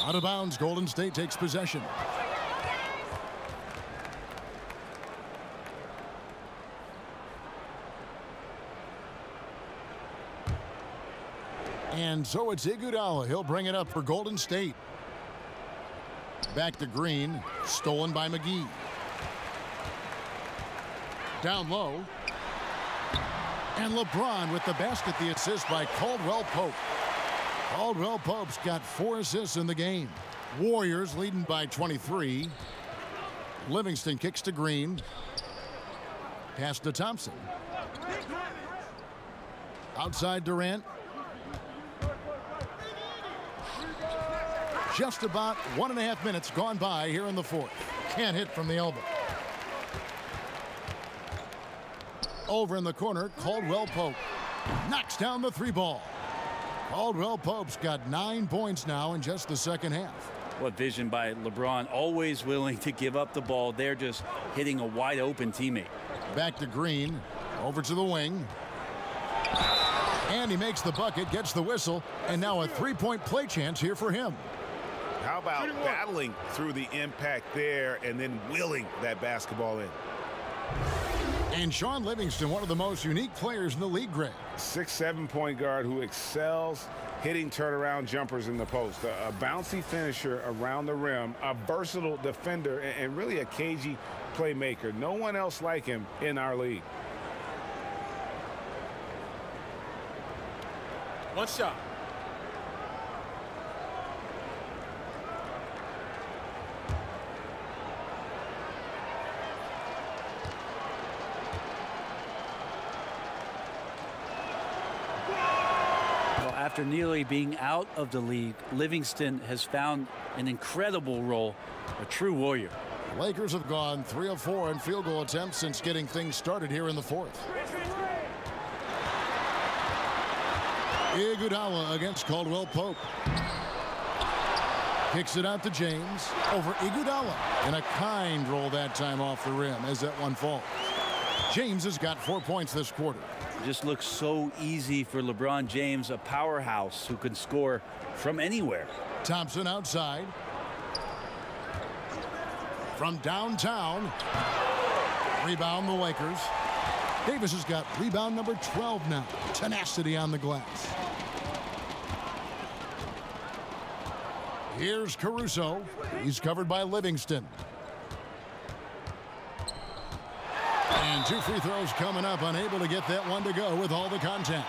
Out of bounds. Golden State takes possession. And so it's Iguodala. He'll bring it up for Golden State. Back to Green. Stolen by McGee. Down low. And LeBron with the basket, the assist by Caldwell Pope. Caldwell Pope's got 4 assists in the game. Warriors leading by 23. Livingston kicks to Green. Pass to Thompson. Outside Durant. Just about 1.5 minutes gone by here in the fourth. Can't hit from the elbow. Over in the corner, Caldwell Pope knocks down the 3 ball. Caldwell Pope's got 9 points now in just the second half. What vision by LeBron, always willing to give up the ball. They're just hitting a wide open teammate. Back to Green, over to the wing. And he makes the bucket, gets the whistle, and now a 3-point play chance here for him. How about battling through the impact there and then willing that basketball in? And Shaun Livingston, one of the most unique players in the league, Greg. 6'7" point guard who excels hitting turnaround jumpers in the post. A bouncy finisher around the rim, a versatile defender, and really a cagey playmaker. No one else like him in our league. One shot. After nearly being out of the league, Livingston has found an incredible role, a true warrior. Lakers have gone 3 of 4 in field goal attempts since getting things started here in the fourth. Iguodala against Caldwell Pope. Kicks it out to James over Iguodala. And a kind roll that time off the rim as that one falls. James has got 4 points this quarter. Just looks so easy for LeBron James, a powerhouse who can score from anywhere. Thompson outside. From downtown. Rebound the Lakers. Davis has got rebound number 12 now. Tenacity on the glass. Here's Caruso. He's covered by Livingston. And 2 free throws coming up, unable to get that one to go with all the contact.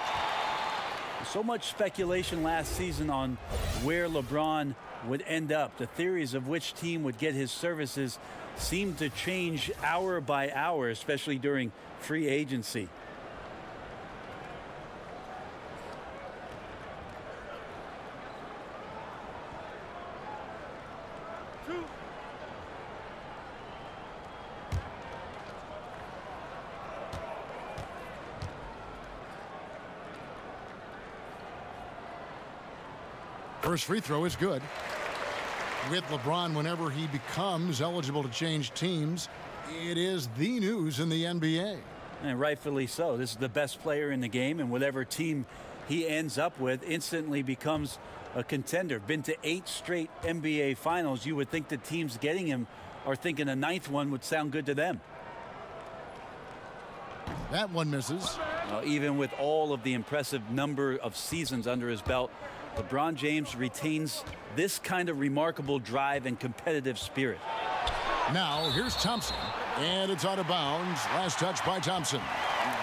So much speculation last season on where LeBron would end up. The theories of which team would get his services seemed to change hour by hour, especially during free agency. First free throw is good. With LeBron, whenever he becomes eligible to change teams, it is the news in the NBA. And rightfully so. This is the best player in the game, and whatever team he ends up with instantly becomes a contender. Been to 8 straight NBA finals. You would think the teams getting him are thinking a 9th one would sound good to them. That one misses. Even with all of the impressive number of seasons under his belt, LeBron James retains this kind of remarkable drive and competitive spirit. Now here's Thompson, and it's out of bounds. Last touch by Thompson.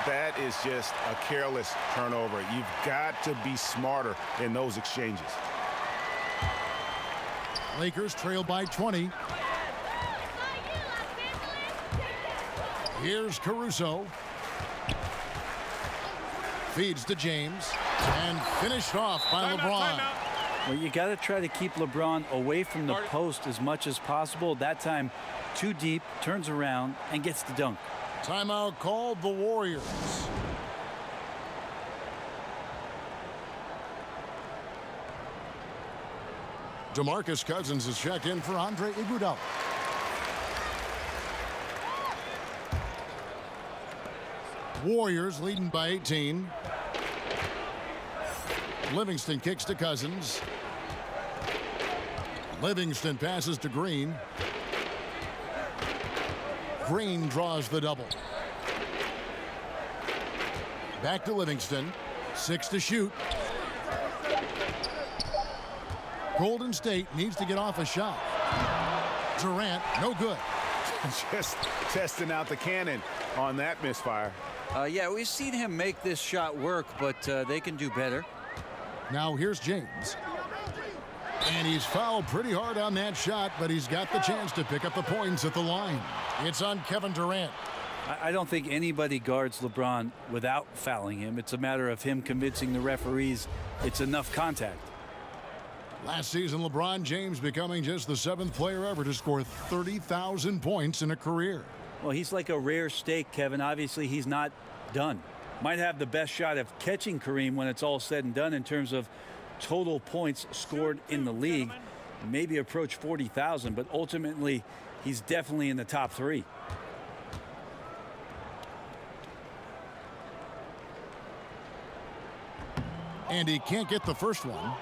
That is just a careless turnover. You've got to be smarter in those exchanges. Lakers trail by 20. Here's Caruso. Feeds to James, and finished off by LeBron. Well, you got to try to keep LeBron away from the post as much as possible. That time, too deep, turns around, and gets the dunk. Timeout called the Warriors. DeMarcus Cousins is checked in for Andre Iguodala. Warriors leading by 18. Livingston kicks to Cousins. Livingston passes to Green. Green draws the double. Back to Livingston. 6 to shoot. Golden State needs to get off a shot. Durant, no good. Just testing out the cannon on that misfire. Yeah, we've seen him make this shot work, but they can do better. Now here's James. And he's fouled pretty hard on that shot, but he's got the chance to pick up the points at the line. It's on Kevin Durant. I don't think anybody guards LeBron without fouling him. It's a matter of him convincing the referees it's enough contact. Last season, LeBron James becoming just the 7th player ever to score 30,000 points in a career. Well, he's like a rare steak, Kevin. Obviously, he's not done. Might have the best shot of catching Kareem when it's all said and done in terms of total points scored in the league. Maybe approach 40,000, but ultimately, he's definitely in the top 3. And he can't get the first one.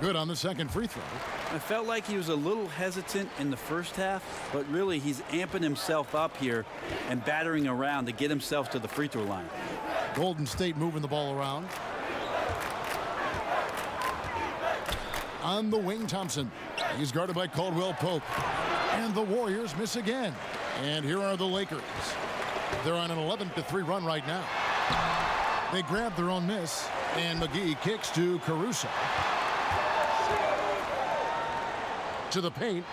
Good on the second free throw. I felt like he was a little hesitant in the first half, but really he's amping himself up here and battering around to get himself to the free throw line. Golden State moving the ball around. On the wing, Thompson. He's guarded by Caldwell Pope. And the Warriors miss again. And here are the Lakers. They're on an 11-3 run right now. They grab their own miss, and McGee kicks to Caruso. To the paint,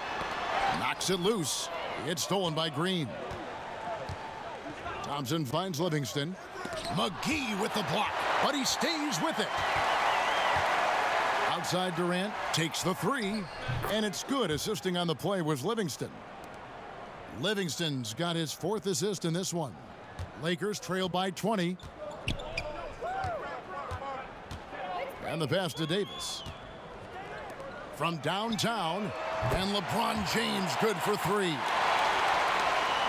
knocks it loose. It's stolen by Green. Thompson finds Livingston. McGee with the block, but he stays with it. Outside Durant takes the 3, and it's good. Assisting on the play was Livingston. Livingston's got his 4th assist in this one. Lakers trail by 20. And the pass to Davis. From downtown, and LeBron James good for 3.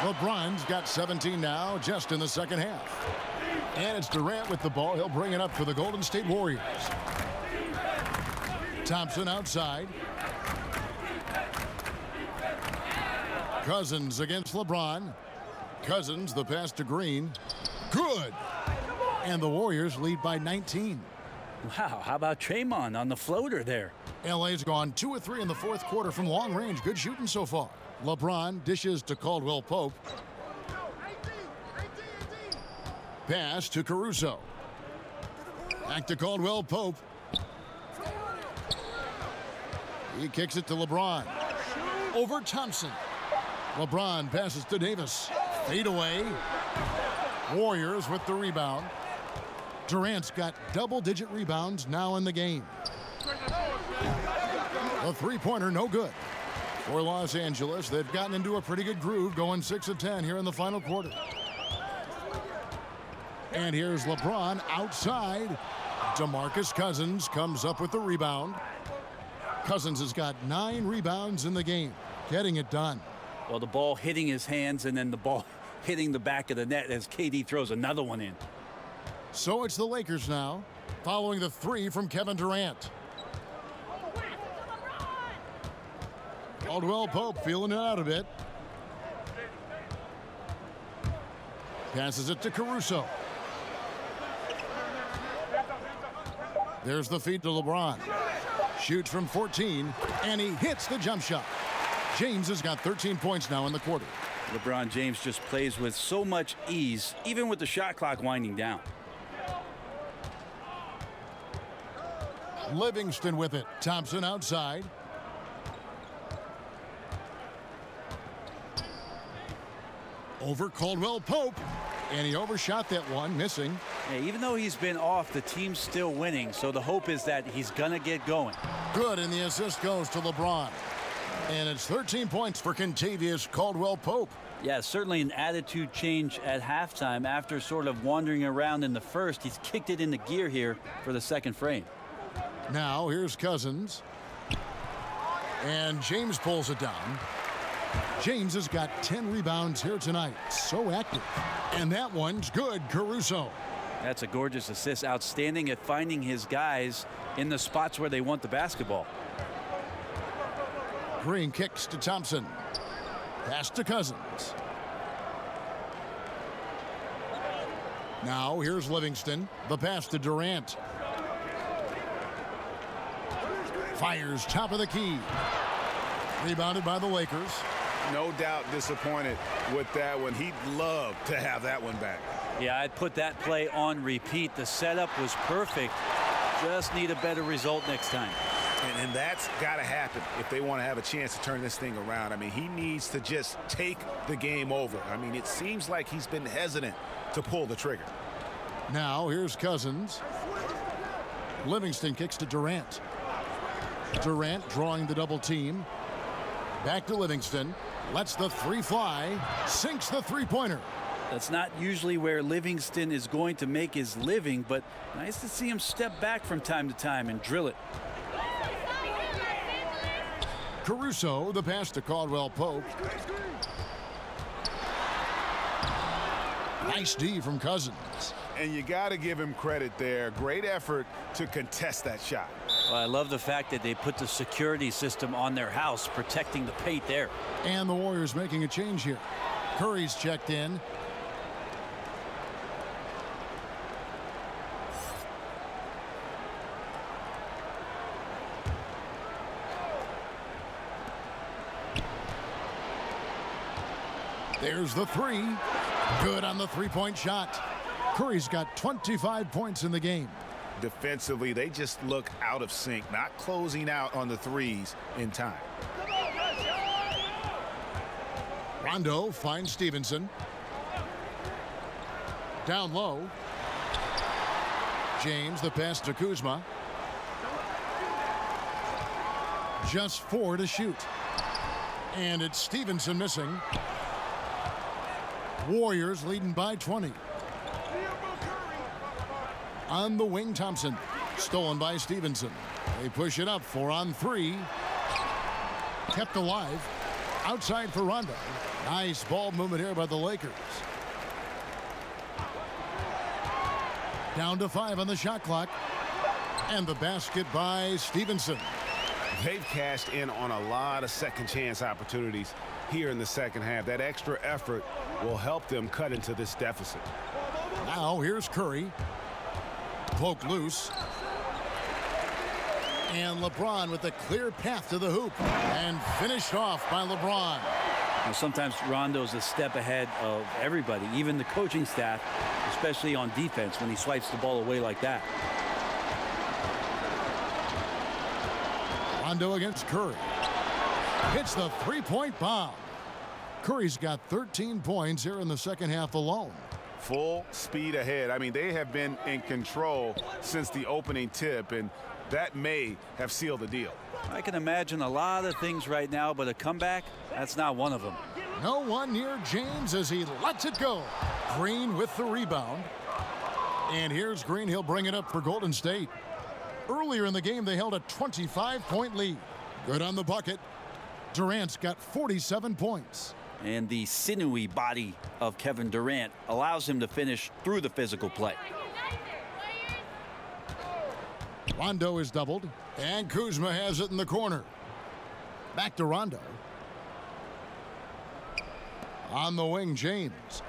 LeBron's got 17 now, just in the second half. And it's Durant with the ball. He'll bring it up for the Golden State Warriors. Thompson outside. Cousins against LeBron. Cousins, the pass to Green. Good. And the Warriors lead by 19. Wow, how about Draymond on the floater there? LA's gone 2 of 3 in the 4th quarter from long range. Good shooting so far. LeBron dishes to Caldwell Pope. Pass to Caruso. Back to Caldwell Pope. He kicks it to LeBron. Over Thompson. LeBron passes to Davis. Fade away. Warriors with the rebound. Durant's got double-digit rebounds now in the game. The three-pointer no good. For Los Angeles, they've gotten into a pretty good groove, going 6 of 10 here in the final quarter. And here's LeBron outside. DeMarcus Cousins comes up with the rebound. Cousins has got 9 rebounds in the game, getting it done. Well, the ball hitting his hands and then the ball hitting the back of the net as KD throws another one in. So it's the Lakers now, following the 3 from Kevin Durant. Caldwell Pope feeling it out a bit. Passes it to Caruso. There's the feed to LeBron. Shoots from 14, and he hits the jump shot. James has got 13 points now in the quarter. LeBron James just plays with so much ease, even with the shot clock winding down. Livingston with it. Thompson outside. Over Caldwell Pope, and he overshot that one, missing. Yeah, even though he's been off, the team's still winning, so the hope is that he's going to get going. Good, and the assist goes to LeBron. And it's 13 points for Kentavious Caldwell Pope. Yeah, certainly an attitude change at halftime. After sort of wandering around in the first, he's kicked it into gear here for the second frame. Now here's Cousins. And James pulls it down. James has got 10 rebounds here tonight. So active. And that one's good, Caruso. That's a gorgeous assist. Outstanding at finding his guys in the spots where they want the basketball. Green kicks to Thompson. Pass to Cousins. Now here's Livingston. The pass to Durant. Fires top of the key. Rebounded by the Lakers. No doubt disappointed with that one. He'd love to have that one back. Yeah, I'd put that play on repeat. The setup was perfect. Just need a better result next time. And that's got to happen if they want to have a chance to turn this thing around. I mean, he needs to just take the game over. I mean, it seems like he's been hesitant to pull the trigger. Now here's Cousins. Livingston kicks to Durant. Durant drawing the double team. Back to Livingston. Lets the 3 fly. Sinks the three-pointer. That's not usually where Livingston is going to make his living, but nice to see him step back from time to time and drill it. Caruso, the pass to Caldwell Pope. Nice D from Cousins. And you got to give him credit there. Great effort to contest that shot. Well, I love the fact that they put the security system on their house, protecting the paint there. And the Warriors making a change here. Curry's checked in. There's the 3. Good on the three-point shot. Curry's got 25 points in the game. Defensively, they just look out of sync, not closing out on the threes in time. Rondo finds Stevenson. Down low. James, the pass to Kuzma. Just 4 to shoot. And it's Stevenson missing. Warriors leading by 20. On the wing, Thompson. Stolen by Stevenson. They push it up 4 on 3. Kept alive. Outside for Rondo. Nice ball movement here by the Lakers. Down to 5 on the shot clock. And the basket by Stevenson. They've cashed in on a lot of second chance opportunities here in the second half. That extra effort will help them cut into this deficit. Now here's Curry. Poke loose. And LeBron with a clear path to the hoop. And finished off by LeBron. Now, sometimes Rondo's a step ahead of everybody, even the coaching staff, especially on defense when he swipes the ball away like that. Rondo against Curry. Hits the three-point bomb. Curry's got 13 points here in the second half alone. Full speed ahead. I mean, they have been in control since the opening tip, and that may have sealed the deal. I can imagine a lot of things right now, but a comeback, that's not one of them. No one near James as he lets it go. Green with the rebound. And here's Green. He'll bring it up for Golden State. Earlier in the game, they held a 25-point lead. Good on the bucket. Durant's got 47 points. And the sinewy body of Kevin Durant allows him to finish through the physical play. Rondo is doubled, and Kuzma has it in the corner. Back to Rondo. On the wing, James.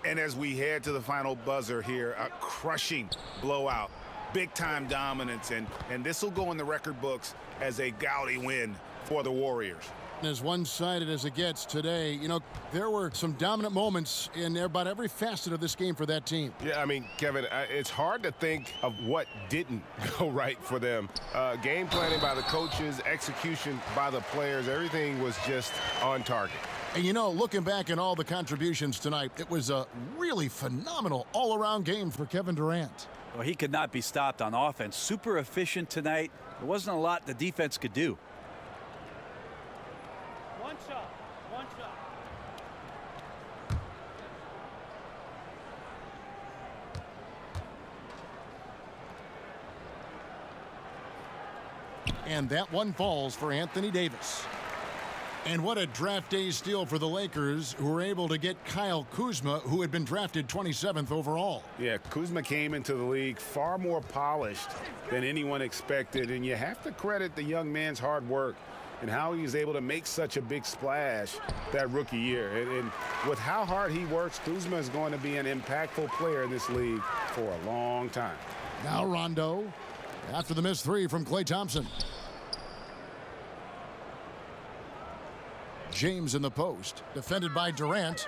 And as we head to the final buzzer here, a crushing blowout, big-time dominance, and this will go in the record books as a gaudy win for the Warriors. As one-sided as it gets today, you know, there were some dominant moments in about every facet of this game for that team. Yeah, I mean, Kevin, it's hard to think of what didn't go right for them. Game planning by the coaches, execution by the players, everything was just on target. And you know, looking back at all the contributions tonight, it was a really phenomenal all-around game for Kevin Durant. Well, he could not be stopped on offense. Super efficient tonight. There wasn't a lot the defense could do. One shot. And that one falls for Anthony Davis. And what a draft day steal for the Lakers, who were able to get Kyle Kuzma, who had been drafted 27th overall. Yeah, Kuzma came into the league far more polished than anyone expected, and you have to credit the young man's hard work and how he was able to make such a big splash that rookie year. And with how hard he works, Kuzma is going to be an impactful player in this league for a long time. Now Rondo, after the missed three from Klay Thompson. James in the post, defended by Durant.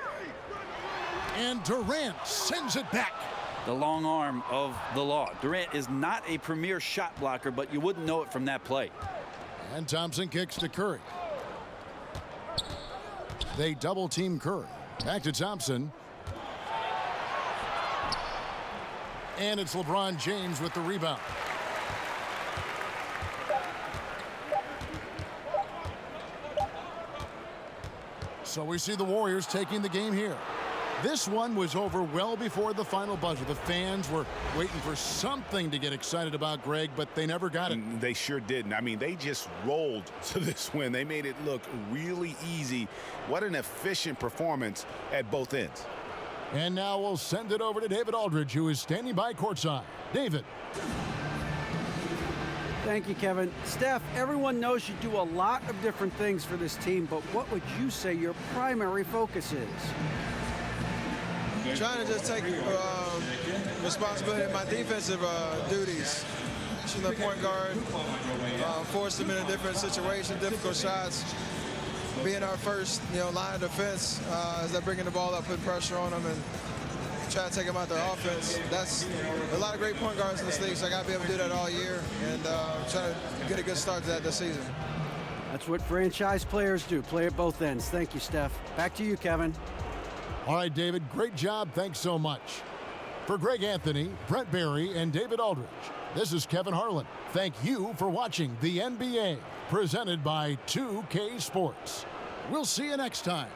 And Durant sends it back. The long arm of the law. Durant is not a premier shot blocker, but you wouldn't know it from that play. And Thompson kicks to Curry. They double team Curry. Back to Thompson. And it's LeBron James with the rebound. So we see the Warriors taking the game here. This one was over well before the final buzzer. The fans were waiting for something to get excited about, Greg, but they never got it. They sure didn't. I mean, they just rolled to this win. They made it look really easy. What an efficient performance at both ends. And now we'll send it over to David Aldridge, who is standing by courtside. David. Thank you, Kevin. Steph, everyone knows you do a lot of different things for this team, but what would you say your primary focus is? Trying to just take responsibility of my defensive duties. She's the point guard, force them in a different situation, difficult shots. Being our first, line of defense as they're bringing the ball up, put pressure on them, and try to take them out their offense. That's a lot of great point guards in this league, so I got to be able to do that all year and try to get a good start to that this season. That's what franchise players do, play at both ends. Thank you, Steph. Back to you, Kevin. All right, David, great job. Thanks so much. For Greg Anthony, Brent Barry, and David Aldridge, this is Kevin Harlan. Thank you for watching the NBA, presented by 2K Sports. We'll see you next time.